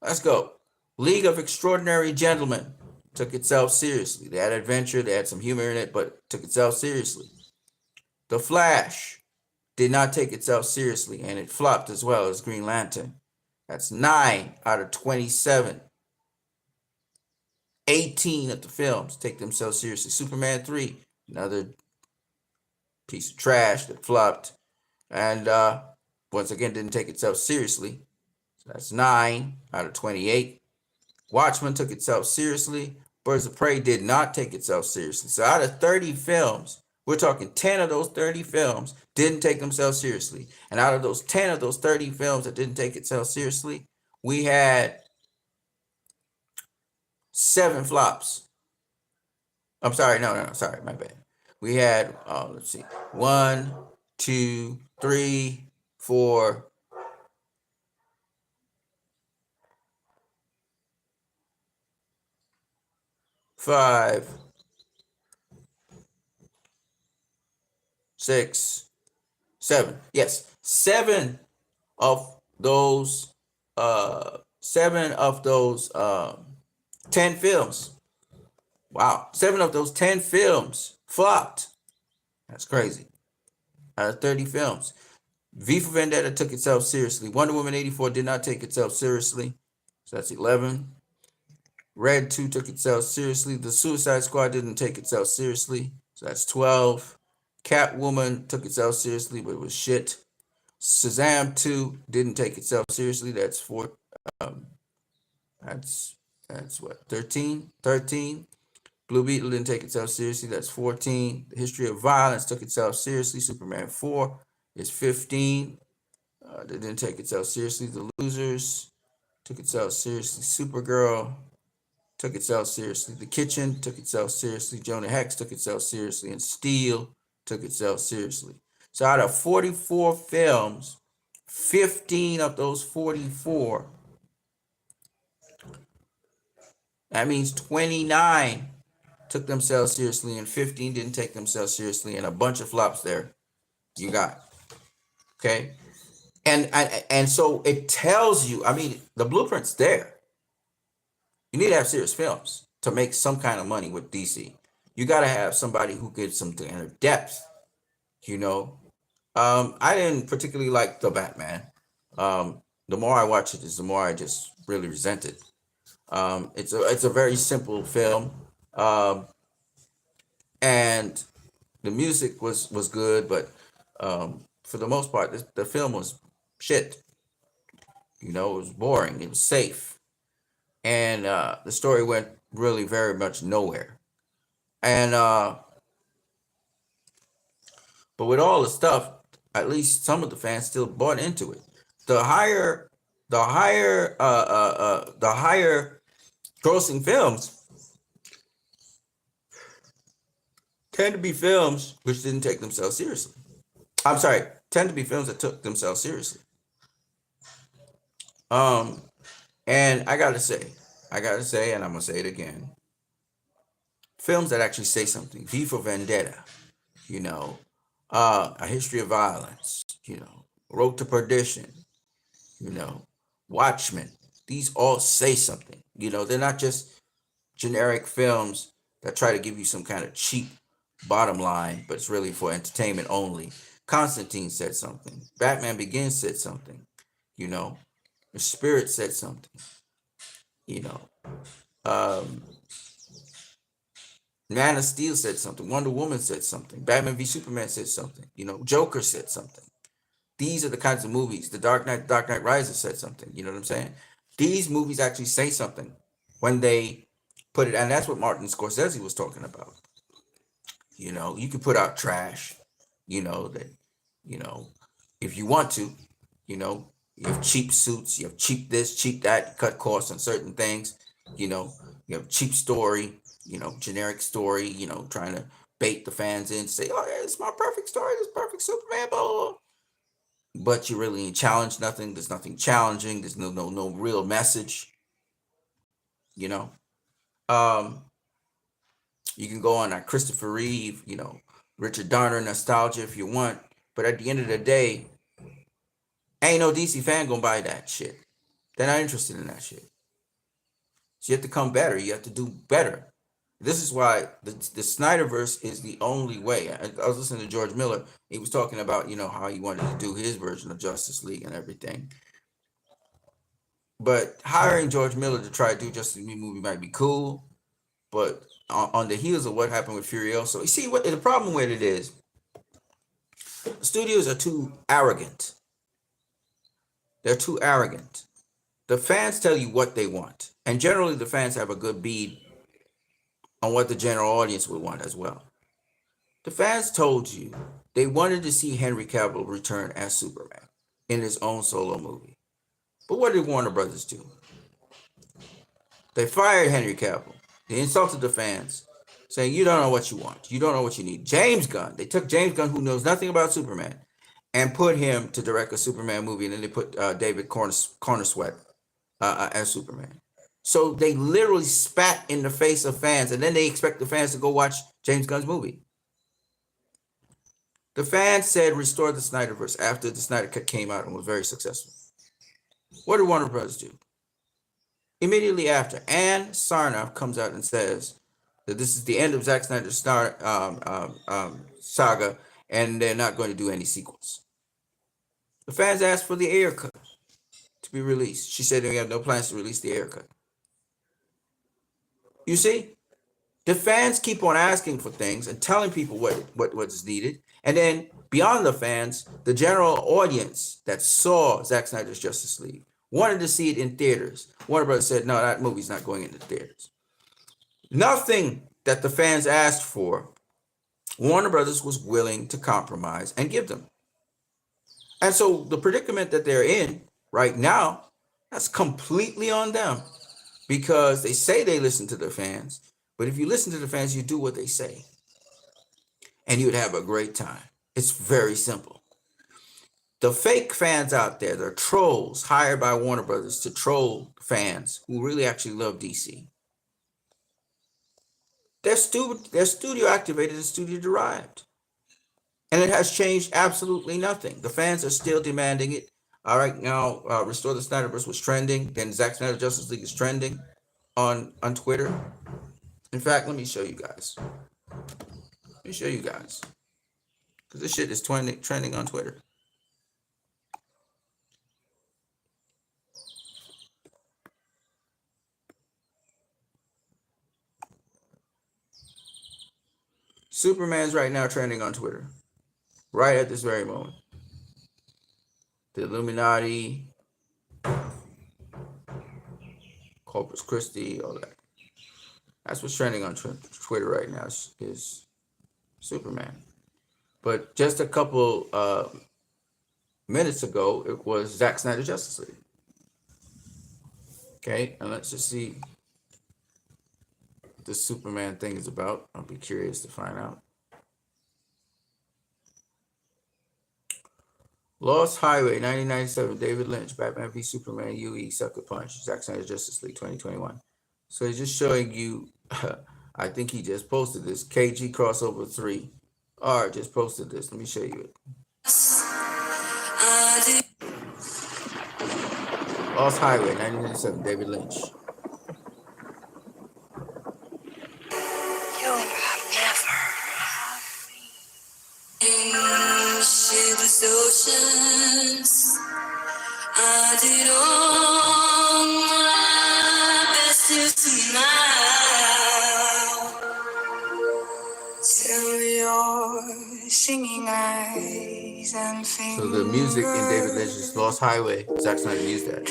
Let's go. League of Extraordinary Gentlemen took itself seriously. They had adventure, they had some humor in it, but took itself seriously. The Flash did not take itself seriously, and it flopped as well as Green Lantern. That's 9 out of 27. 18 of the films take themselves seriously. Superman 3, another piece of trash that flopped, and once again didn't take itself seriously. So that's 9 out of 28. Watchmen took itself seriously. Birds of Prey did not take itself seriously. So out of 30 films, we're talking 10 of those 30 films didn't take themselves seriously. And out of those 10 of those 30 films that didn't take itself seriously, we had 7 flops. I'm sorry, no, sorry, my bad. We had, let's see, 1, 2, 3, 4, 5, 6, 7. Yes, 7 of those 10 films. Wow, 7 of those 10 films flopped. That's crazy. Out of 30 films. V for Vendetta took itself seriously. Wonder Woman 84 did not take itself seriously. So that's 11. Red 2 took itself seriously. The Suicide Squad didn't take itself seriously. So that's 12. Catwoman took itself seriously, but it was shit. Shazam 2 didn't take itself seriously. That's 4. That's what, 13? 13. Blue Beetle didn't take itself seriously. That's 14. The History of Violence took itself seriously. Superman 4 is 15. They didn't take itself seriously. The Losers took itself seriously. Supergirl took itself seriously. The Kitchen took itself seriously. Jonah Hex took itself seriously. And Steel took itself seriously. So out of 44 films, 15 of those 44, that means 29 took themselves seriously and 15 didn't take themselves seriously, and a bunch of flops there you got. Okay. And so it tells you, I mean, the blueprint's there. You need to have serious films to make some kind of money with DC. You got to have somebody who gives some kind of depth, you know, I didn't particularly like the Batman. The more I watch it, is the more I just really resent it. It's a very simple film, um, and the music was good, but for the most part, the film was shit. You know, it was boring. It was safe, and the story went really very much nowhere. And but with all the stuff, at least some of the fans still bought into it. The higher, the higher grossing films tend to be films which didn't take themselves seriously. I'm sorry, tend to be films that took themselves seriously. Um, and I gotta say, and I'm gonna say it again, films that actually say something. V for Vendetta, you know, A History of Violence, you know, Road to Perdition, you know, Watchmen. These all say something. You know, they're not just generic films that try to give you some kind of cheap bottom line, but it's really for entertainment only. Constantine said something. Batman Begins said something. You know, The Spirit said something. You know, um, Man of Steel said something. Wonder Woman said something. Batman v Superman said something. You know, Joker said something. These are the kinds of movies. The Dark Knight Rises said something. You know what I'm saying? These movies actually say something when they put it, and that's what Martin Scorsese was talking about. You know, you can put out trash, you know, that, you know, if you want to, you know, you have cheap suits, you have cheap this, cheap that, you cut costs on certain things, you know, you have cheap story, you know, generic story, you know, trying to bait the fans in, say, oh, yeah, it's my perfect story, this perfect Superman, blah, blah, blah. But you really ain't challenge nothing. There's nothing challenging. There's no real message, you know. Um, you can go on that Christopher Reeve, you know, Richard Donner nostalgia if you want, but at the end of the day, ain't no DC fan gonna buy that shit. They're not interested in that shit. So you have to come better. You have to do better. This is why the Snyderverse is the only way. I was listening to George Miller. He was talking about, you know, how he wanted to do his version of Justice League and everything. But hiring George Miller to try to do Justice League movie might be cool, but on the heels of what happened with Furiosa, you see what the problem with it is. The studios are too arrogant. They're too arrogant. The fans tell you what they want, and generally the fans have a good bead on what the general audience would want as well. The fans told you they wanted to see Henry Cavill return as Superman in his own solo movie. But what did Warner Brothers do? They fired Henry Cavill. They insulted the fans, saying, you don't know what you want. You don't know what you need. James Gunn. They took James Gunn, who knows nothing about Superman, and put him to direct a Superman movie. And then they put David Corenswet as Superman. So they literally spat in the face of fans, and then they expect the fans to go watch James Gunn's movie. The fans said restore the Snyderverse after the Snyder Cut came out and was very successful. What did Warner Brothers do? Immediately after, Ann Sarnoff comes out and says that this is the end of Zack Snyder's saga, and they're not going to do any sequels. The fans asked for the Ayer cut to be released. She said they have no plans to release the Ayer cut. You see, the fans keep on asking for things and telling people what is needed, and then beyond the fans, the general audience that saw Zack Snyder's Justice League wanted to see it in theaters. Warner Brothers said, no, that movie's not going into theaters. Nothing that the fans asked for, Warner Brothers was willing to compromise and give them. And so the predicament that they're in right now, that's completely on them, because they say they listen to the fans, but if you listen to the fans, you do what they say, and you would have a great time. It's very simple. The fake fans out there, they're trolls hired by Warner Brothers to troll fans who really actually love DC. They're studio activated and studio derived. And it has changed absolutely nothing. The fans are still demanding it. All right, now Restore the Snyderverse was trending. Then Zack Snyder Justice League is trending on Twitter. In fact, let me show you guys. because this shit is trending on Twitter. Superman's right now trending on Twitter, right at this very moment. The Illuminati, Corpus Christi, all that. That's what's trending on Twitter right now is Superman. But just a couple minutes ago, it was Zack Snyder Justice League. Okay, and let's just see what the Superman thing is about. I'll be curious to find out. Lost Highway, 1997, David Lynch, Batman v Superman, UE, Sucker Punch, Zack Snyder Justice League 2021. So he's just showing you, I think he just posted this, KG Crossover 3. Art just posted this. Let me show you it. Lost Highway, 1997, David Lynch. You'll never shapeless oceans. I did all my best to smile. Till your singing eyes and fingers. So the music in David Lynch's Lost Highway, Zack Snyder used that.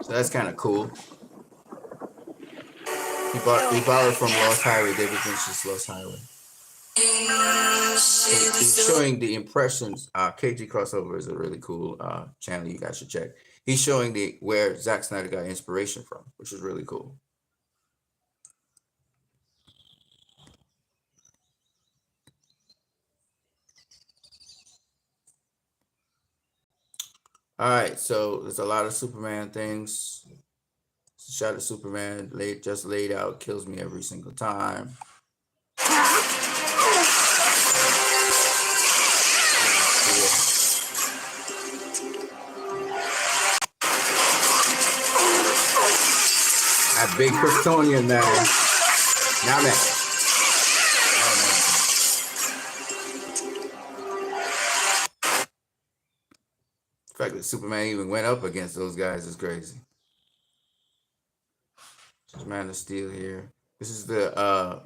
So that's kind of cool. He borrowed from Lost Highway, David Lynch's Lost Highway. So he's showing the impressions. KG Crossover is a really cool channel you guys should check. He's showing where Zack Snyder got inspiration from, which is really cool. All right, so there's a lot of Superman things. Shot of Superman just laid out, kills me every single time. That big Kryptonian man. Now man. The fact that Superman even went up against those guys is crazy. This is Man of Steel here. This is the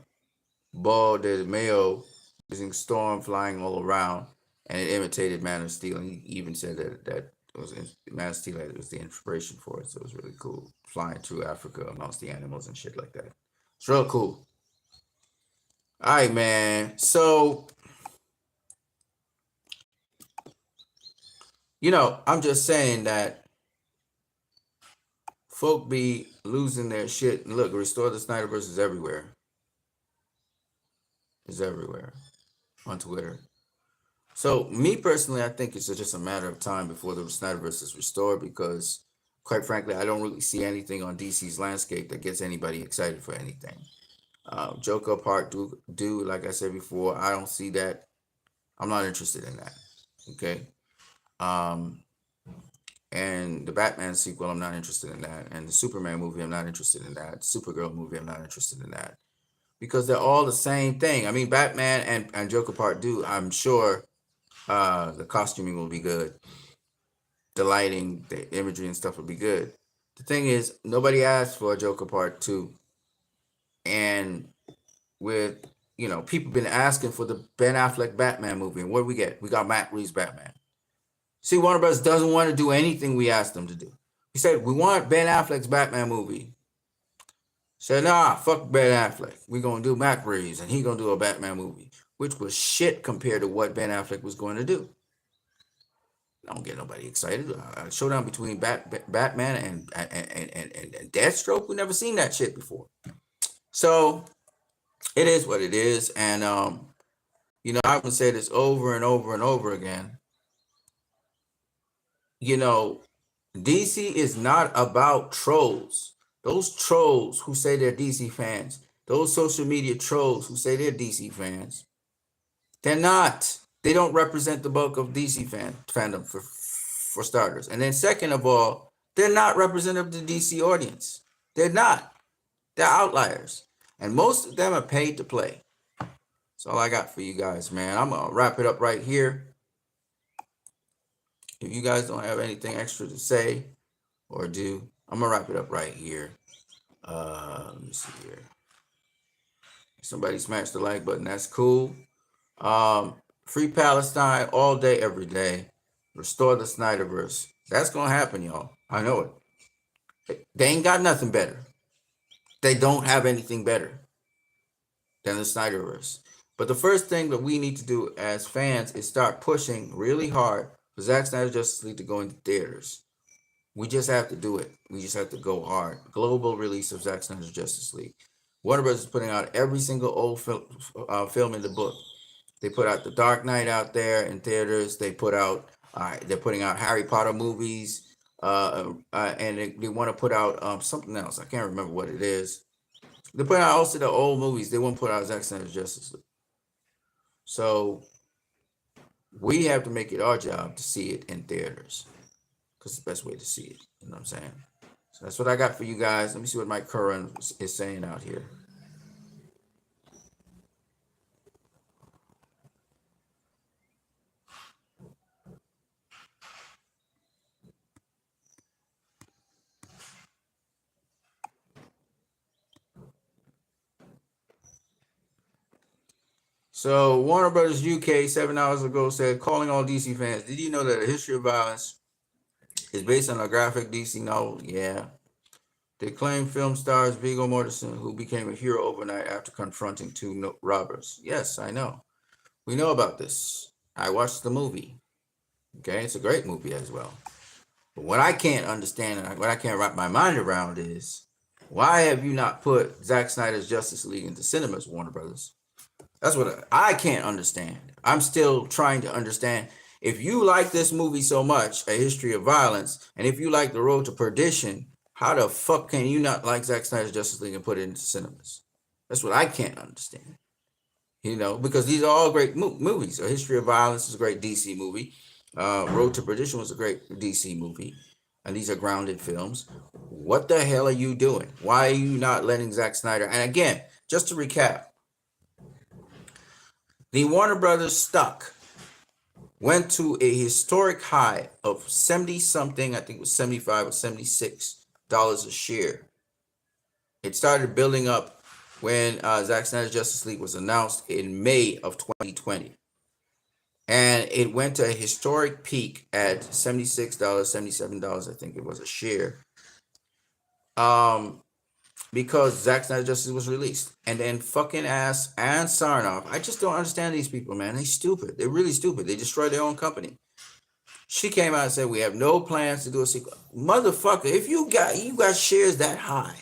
Ball de Mayo using Storm flying all around, and it imitated Man of Steel. And he even said that it was Man of Steel. It was the inspiration for it, so it was really cool. Flying through Africa amongst the animals and shit like that. It's real cool. All right, man. So, I'm just saying that folk be losing their shit. And look, Restore the Snyderverse is everywhere. It's everywhere on Twitter. So, me personally, I think it's just a matter of time before the Snyderverse is restored because, quite frankly, I don't really see anything on DC's landscape that gets anybody excited for anything. Joker Part 2, like I said before, I don't see that. I'm not interested in that. Okay. And the Batman sequel, I'm not interested in that. And the Superman movie, I'm not interested in that. Supergirl movie, I'm not interested in that. Because they're all the same thing. I mean, Batman and Joker Part 2, I'm sure the costuming will be good. The lighting, the imagery and stuff will be good. The thing is, nobody asked for a Joker Part 2. And with, people been asking for the Ben Affleck Batman movie. And what do we get? We got Matt Reeves Batman. See, Warner Bros. Doesn't want to do anything we asked them to do. We said, we want Ben Affleck's Batman movie. Said, nah, fuck Ben Affleck. We're going to do Matt Reeves, and he's going to do a Batman movie, which was shit compared to what Ben Affleck was going to do. I don't get nobody excited. A showdown between Batman and Deathstroke, we never seen that shit before. So, it is what it is. And, I would say this over and over and over again. DC is not about trolls. Those trolls who say they're DC fans, those social media trolls who say they're DC fans, they're not. They don't represent the bulk of DC fandom for starters. And then second of all, they're not representative of the DC audience. They're not. They're outliers. And most of them are paid to play. That's all I got for you guys, man. I'm going to wrap it up right here. If you guys don't have anything extra to say or do, I'm going to wrap it up right here. Let me see here. Somebody smashed the like button. That's cool. Free Palestine all day, every day. Restore the Snyderverse. That's going to happen, y'all. I know it. They ain't got nothing better. They don't have anything better than the Snyderverse. But the first thing that we need to do as fans is start pushing really hard for Zack Snyder's Justice League to go into theaters. We just have to do it. We just have to go hard. Global release of Zack Snyder's Justice League. Warner Bros. Is putting out every single old film in the book. They put out The Dark Knight out there in theaters. They put out, they're putting out Harry Potter movies. And they want to put out something else. I can't remember what it is. They put out also the old movies. They won't put out Zack Snyder's Justice League. So we have to make it our job to see it in theaters, because it's the best way to see it. You know what I'm saying? So that's what I got for you guys. Let me see what Mike Curran is saying out here. So Warner Brothers UK 7 hours ago said, calling all DC fans, did you know that A History of Violence is based on a graphic DC novel? Yeah. The acclaimed film stars Viggo Mortensen, who became a hero overnight after confronting two robbers. Yes, I know. We know about this. I watched the movie. Okay, it's a great movie as well. But what I can't understand and what I can't wrap my mind around is, why have you not put Zack Snyder's Justice League into cinemas, Warner Brothers? That's what I can't understand. I'm still trying to understand. If you like this movie so much, A History of Violence, and if you like The Road to Perdition, how the fuck can you not like Zack Snyder's Justice League and put it into cinemas? That's what I can't understand. You know, because these are all great movies. A History of Violence is a great DC movie. Road to Perdition was a great DC movie. And these are grounded films. What the hell are you doing? Why are you not letting Zack Snyder? And again, just to recap, the Warner Brothers stock went to a historic high of 70 something, I think it was 75 or $76 a share. It started building up when Zack Snyder's Justice League was announced in May of 2020. And it went to a historic peak at $76, $77, I think it was a share. Because Zack Snyder's Justice League was released. And then fucking ass and Sarnoff. I just don't understand these people, man. They're stupid. They're really stupid. They destroyed their own company. She came out and said, we have no plans to do a sequel. Motherfucker, if you got shares that high,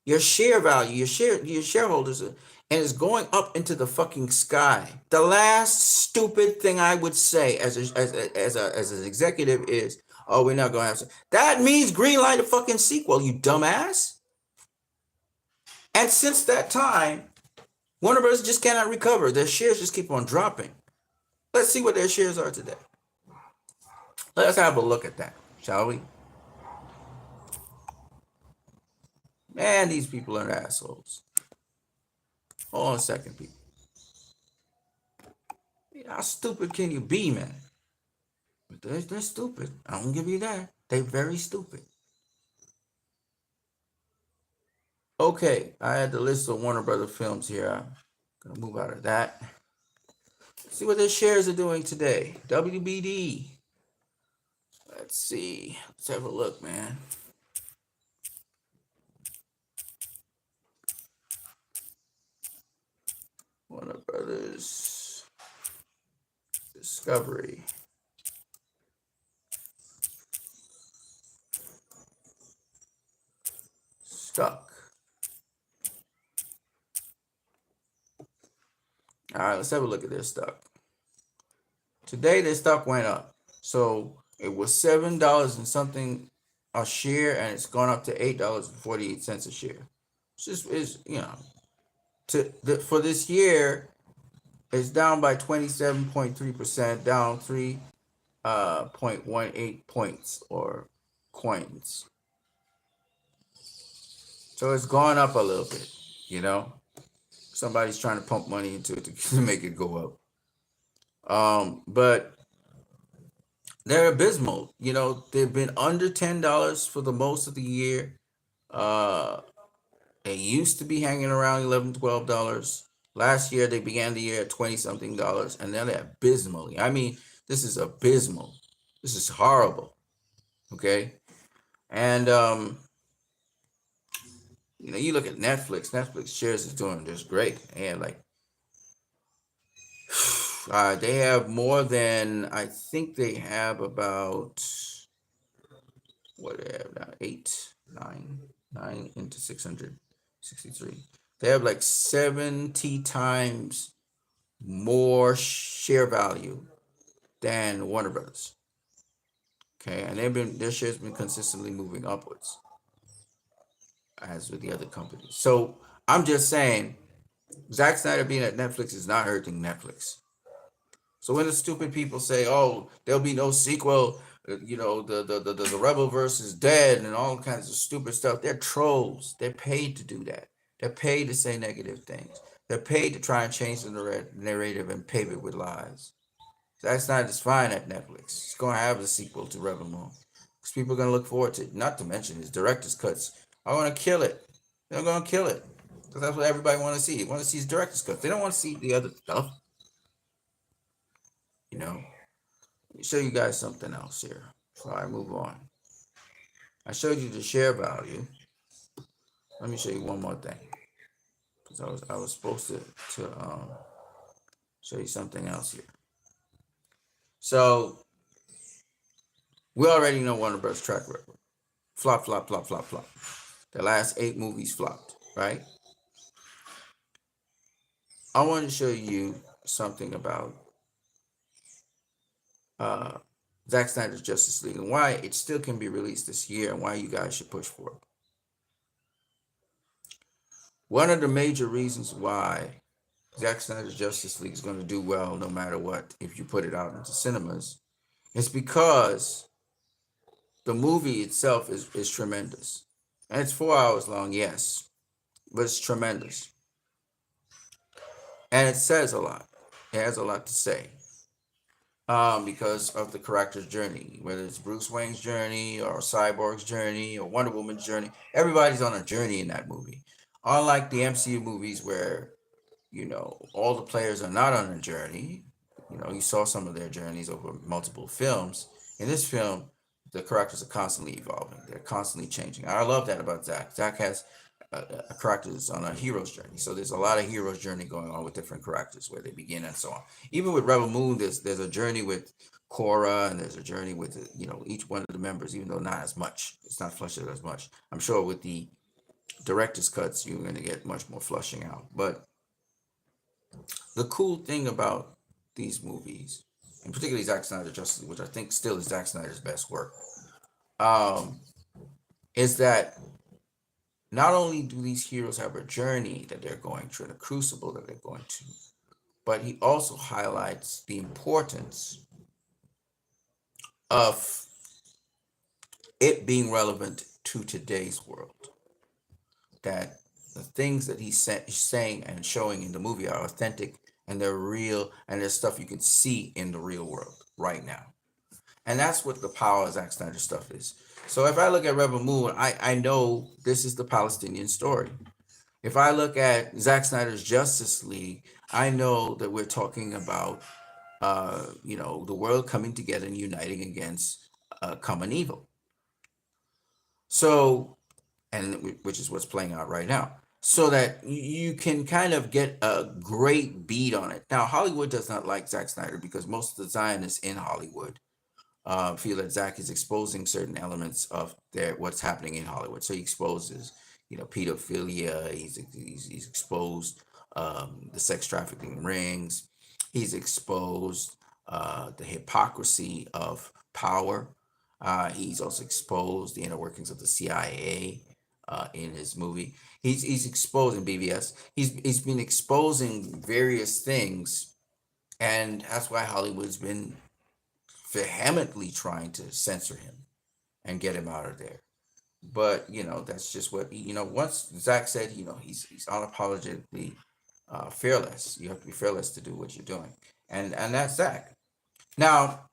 your share value, your shareholders, and it's going up into the fucking sky. The last stupid thing I would say as an executive is, oh, we're not going to have. That means greenlight a fucking sequel, you dumbass. And since that time, Warner Bros. Just cannot recover. Their shares just keep on dropping. Let's see what their shares are today. Let's have a look at that, shall we? Man, these people are assholes. Hold on a second, people. How stupid can you be, man? They're stupid. I don't give you that. They're very stupid. Okay, I had the list of Warner Brothers films here. I'm gonna move out of that. See what their shares are doing today. WBD. Let's see. Let's have a look, man. Warner Brothers Discovery. Stock. All right, let's have a look at their stock. Today, their stock went up. So it was $7 and something a share, and it's gone up to $8.48 a share. It's just, you know, for this year, it's down by 27.3%, down 0.18 points or coins. So it's gone up a little bit, you know. Somebody's trying to pump money into it to make it go up. But they're abysmal. You know, they've been under $10 for the most of the year. They used to be hanging around $11, $12. Last year they began the year at 20 something dollars, and now they're abysmally. I mean, this is abysmal. This is horrible. Okay. And you know, you look at Netflix. Netflix shares is doing just great. And like they have more than, I think they have about, what they have now, 9 into 663. They have like 70 times more share value than Warner Brothers. Okay, and their shares been consistently moving upwards, as with the other companies. So I'm just saying, Zack Snyder being at Netflix is not hurting Netflix. So when the stupid people say, "Oh, there'll be no sequel," you know, the Rebelverse is dead and all kinds of stupid stuff, they're trolls. They're paid to do that. They're paid to say negative things. They're paid to try and change the narrative and pave it with lies. Zack Snyder's fine at Netflix. He's going to have a sequel to Rebel Moon because people are going to look forward to it. Not to mention his director's cuts are going to kill it. They're going to kill it because that's what everybody want to see. They want to see his director's cuts. They don't want to see the other stuff. You know, let me show you guys something else here before I move on. I showed you the share value. Let me show you one more thing, because I was supposed to show you something else here. So we already know Warner Bros. Track record. Flop, flop, flop, flop, flop. The last 8 movies flopped, right? I want to show you something about Zack Snyder's Justice League and why it still can be released this year and why you guys should push for it. One of the major reasons why Zack Snyder's Justice League is going to do well no matter what if you put it out into cinemas is because the movie itself is tremendous. And it's 4 hours long, yes, but it's tremendous. And it says a lot. It has a lot to say. Because of the character's journey, whether it's Bruce Wayne's journey or Cyborg's journey or Wonder Woman's journey, everybody's on a journey in that movie. Unlike the MCU movies where, you know, all the players are not on a journey, you know, you saw some of their journeys over multiple films. In this film, the characters are constantly evolving. They're constantly changing. I love that about Zack. Zack has a characters on a hero's journey. So there's a lot of hero's journey going on with different characters where they begin and so on. Even with Rebel Moon, there's a journey with Korra and there's a journey with, you know, each one of the members, even though not as much. It's not fleshed out as much. I'm sure with the director's cuts, you're going to get much more flushing out. But the cool thing about these movies, and particularly Zack Snyder's Justice League, which I think still is Zack Snyder's best work, is that not only do these heroes have a journey that they're going through and a crucible that they're going to, but he also highlights the importance of it being relevant to today's world. That the things that he's saying and showing in the movie are authentic and they're real and there's stuff you can see in the real world right now. And that's what the power of Zack Snyder stuff is. So if I look at Rebel Moon, I know this is the Palestinian story. If I look at Zack Snyder's Justice League, I know that we're talking about, you know, the world coming together and uniting against common evil. So, and which is what's playing out right now. So that you can kind of get a great beat on it. Now, Hollywood does not like Zack Snyder because most of the Zionists in Hollywood feel that Zack is exposing certain elements of what's happening in Hollywood. So he exposes, you know, pedophilia. He's exposed the sex trafficking rings. He's exposed the hypocrisy of power. He's also exposed the inner workings of the CIA in his movie. He's exposing BVS. He's been exposing various things, and that's why Hollywood's been vehemently trying to censor him and get him out of there. But that's just what once Zach said, he's unapologetically fearless. You have to be fearless to do what you're doing, and that's Zach. Now,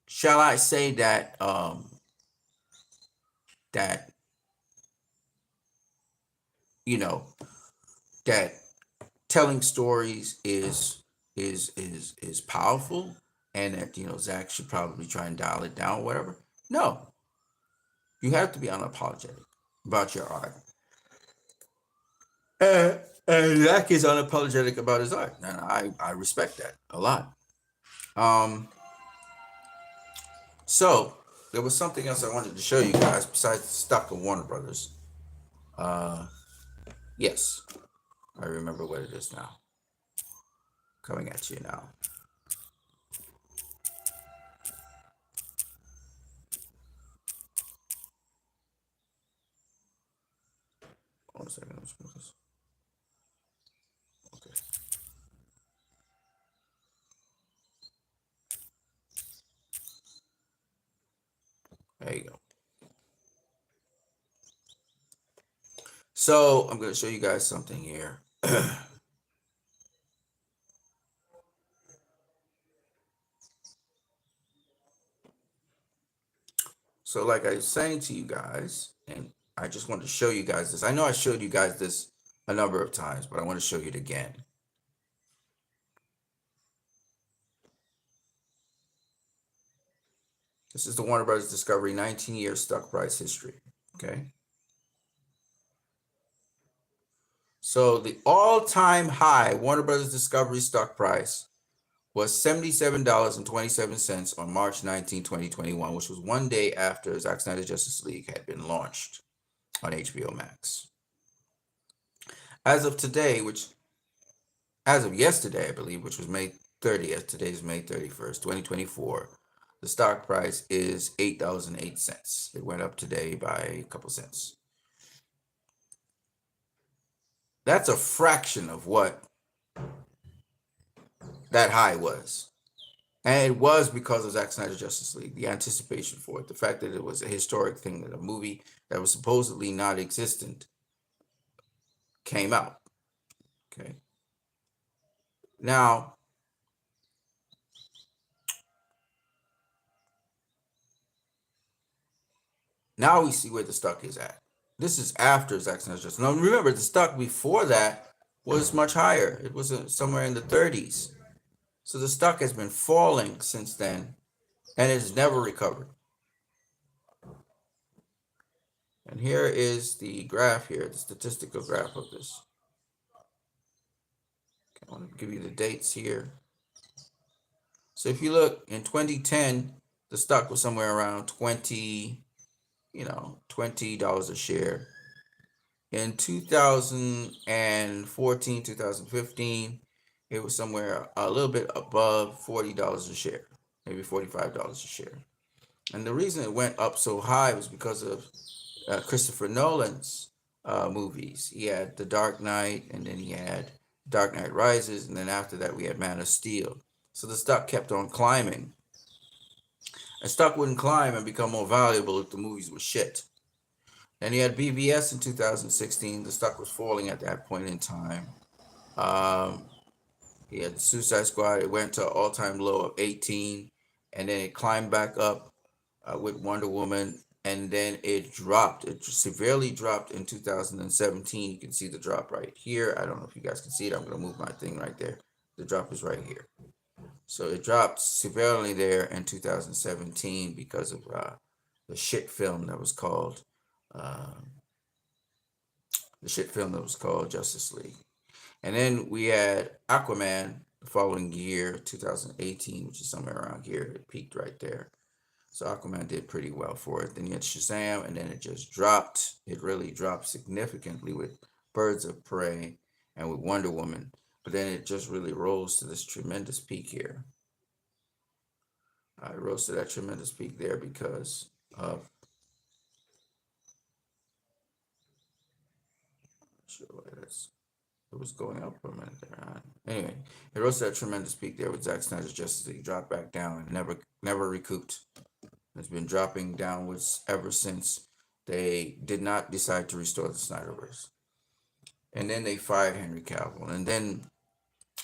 shall I say that that that telling stories is powerful, and that Zach should probably try and dial it down, or whatever? No, you have to be unapologetic about your art. And Zach is unapologetic about his art, and I respect that a lot. So there was something else I wanted to show you guys besides the stock of Warner Brothers. Yes, I remember what it is now. Coming at you now. Hold on a second. Okay. There you go. So I'm going to show you guys something here. So like I was saying to you guys, and I just wanted to show you guys this. I know I showed you guys this a number of times, but I want to show you it again. This is the Warner Brothers Discovery 19-year stock price history. Okay. So the all-time high Warner Brothers Discovery stock price was $77.27 on March 19, 2021, which was one day after Zack Snyder's Justice League had been launched on HBO Max. As of today, as of yesterday, I believe, which was May 30th, today's May 31st, 2024, the stock price is $8.08. It went up today by a couple cents. That's a fraction of what that high was. And it was because of Zack Snyder's Justice League, the anticipation for it, the fact that it was a historic thing, that a movie that was supposedly not existent came out. Okay. Now, we see where the stock is at. This is after Zack Snyder's Justice. Now, remember, the stock before that was much higher. It was somewhere in the 30s. So the stock has been falling since then, and it's never recovered. And here is the graph here, the statistical graph of this. Okay, I want to give you the dates here. So if you look in 2010, the stock was somewhere around $20 a share. In 2014, 2015, it was somewhere a little bit above $40 a share, maybe $45 a share. And the reason it went up so high was because of Christopher Nolan's movies. He had The Dark Knight, and then he had Dark Knight Rises, and then after that we had Man of Steel. So the stock kept on climbing. And stock wouldn't climb and become more valuable if the movies were shit. Then he had BVS in 2016. The stock was falling at that point in time. He had Suicide Squad. It went to an all-time low of 18, and then it climbed back up with Wonder Woman, and then it dropped. It severely dropped in 2017. You can see the drop right here. I don't know if you guys can see it. I'm going to move my thing right there. The drop is right here. So it dropped severely there in 2017 because of the shit film that was called Justice League. And then we had Aquaman the following year, 2018, which is somewhere around here. It peaked right there. So Aquaman did pretty well for it. Then you had Shazam, and then it just dropped. It really dropped significantly with Birds of Prey and with Wonder Woman. But then it just really rose to this tremendous peak here. It rose to that tremendous peak there because of It was going up for a minute there. Anyway, it rose to a tremendous peak there with Zack Snyder's Justice League, dropped back down and never recouped. It's been dropping downwards ever since they did not decide to restore the Snyderverse. And then they fired Henry Cavill, and then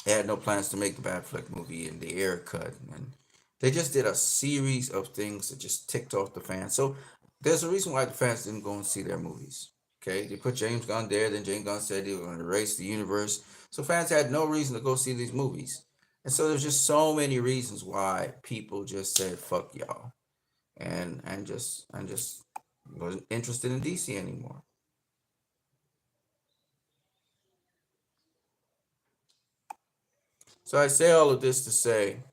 they had no plans to make the Batfleck movie, and the air cut, and they just did a series of things that just ticked off the fans. So there's a reason why the fans didn't go and see their movies. Okay, they put James Gunn there, then James Gunn said they were going to erase the universe. So fans had no reason to go see these movies. And so there's just so many reasons why people just said, fuck y'all. And just wasn't interested in DC anymore. So I say all of this to say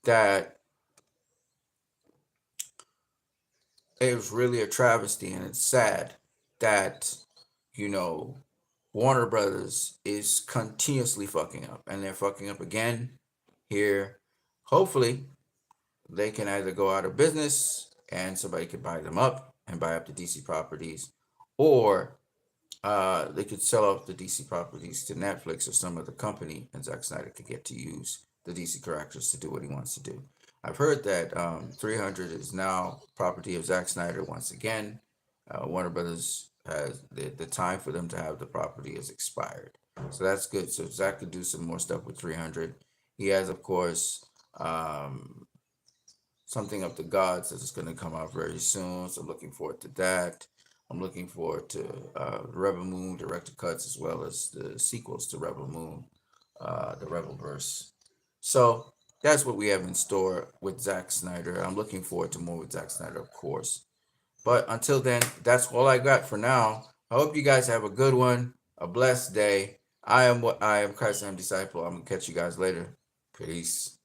that it was really a travesty, and it's sad that, you know, Warner Brothers is continuously fucking up, and they're fucking up again here. Hopefully, they can either go out of business and somebody could buy them up and buy up the DC properties, or they could sell off the DC properties to Netflix or some other company, and Zack Snyder could get to use the DC characters to do what he wants to do. I've heard that 300 is now property of Zack Snyder once again. Warner Brothers has the time for them to have the property has expired. So that's good. So Zack could do some more stuff with 300. He has, of course, something of the gods that's going to come out very soon. So I'm looking forward to that. I'm looking forward to Rebel Moon director cuts, as well as the sequels to Rebel Moon, the Rebelverse. So that's what we have in store with Zack Snyder. I'm looking forward to more with Zack Snyder, of course. But until then, that's all I got for now. I hope you guys have a good one, a blessed day. I am Christ, I am disciple. I'm going to catch you guys later. Peace.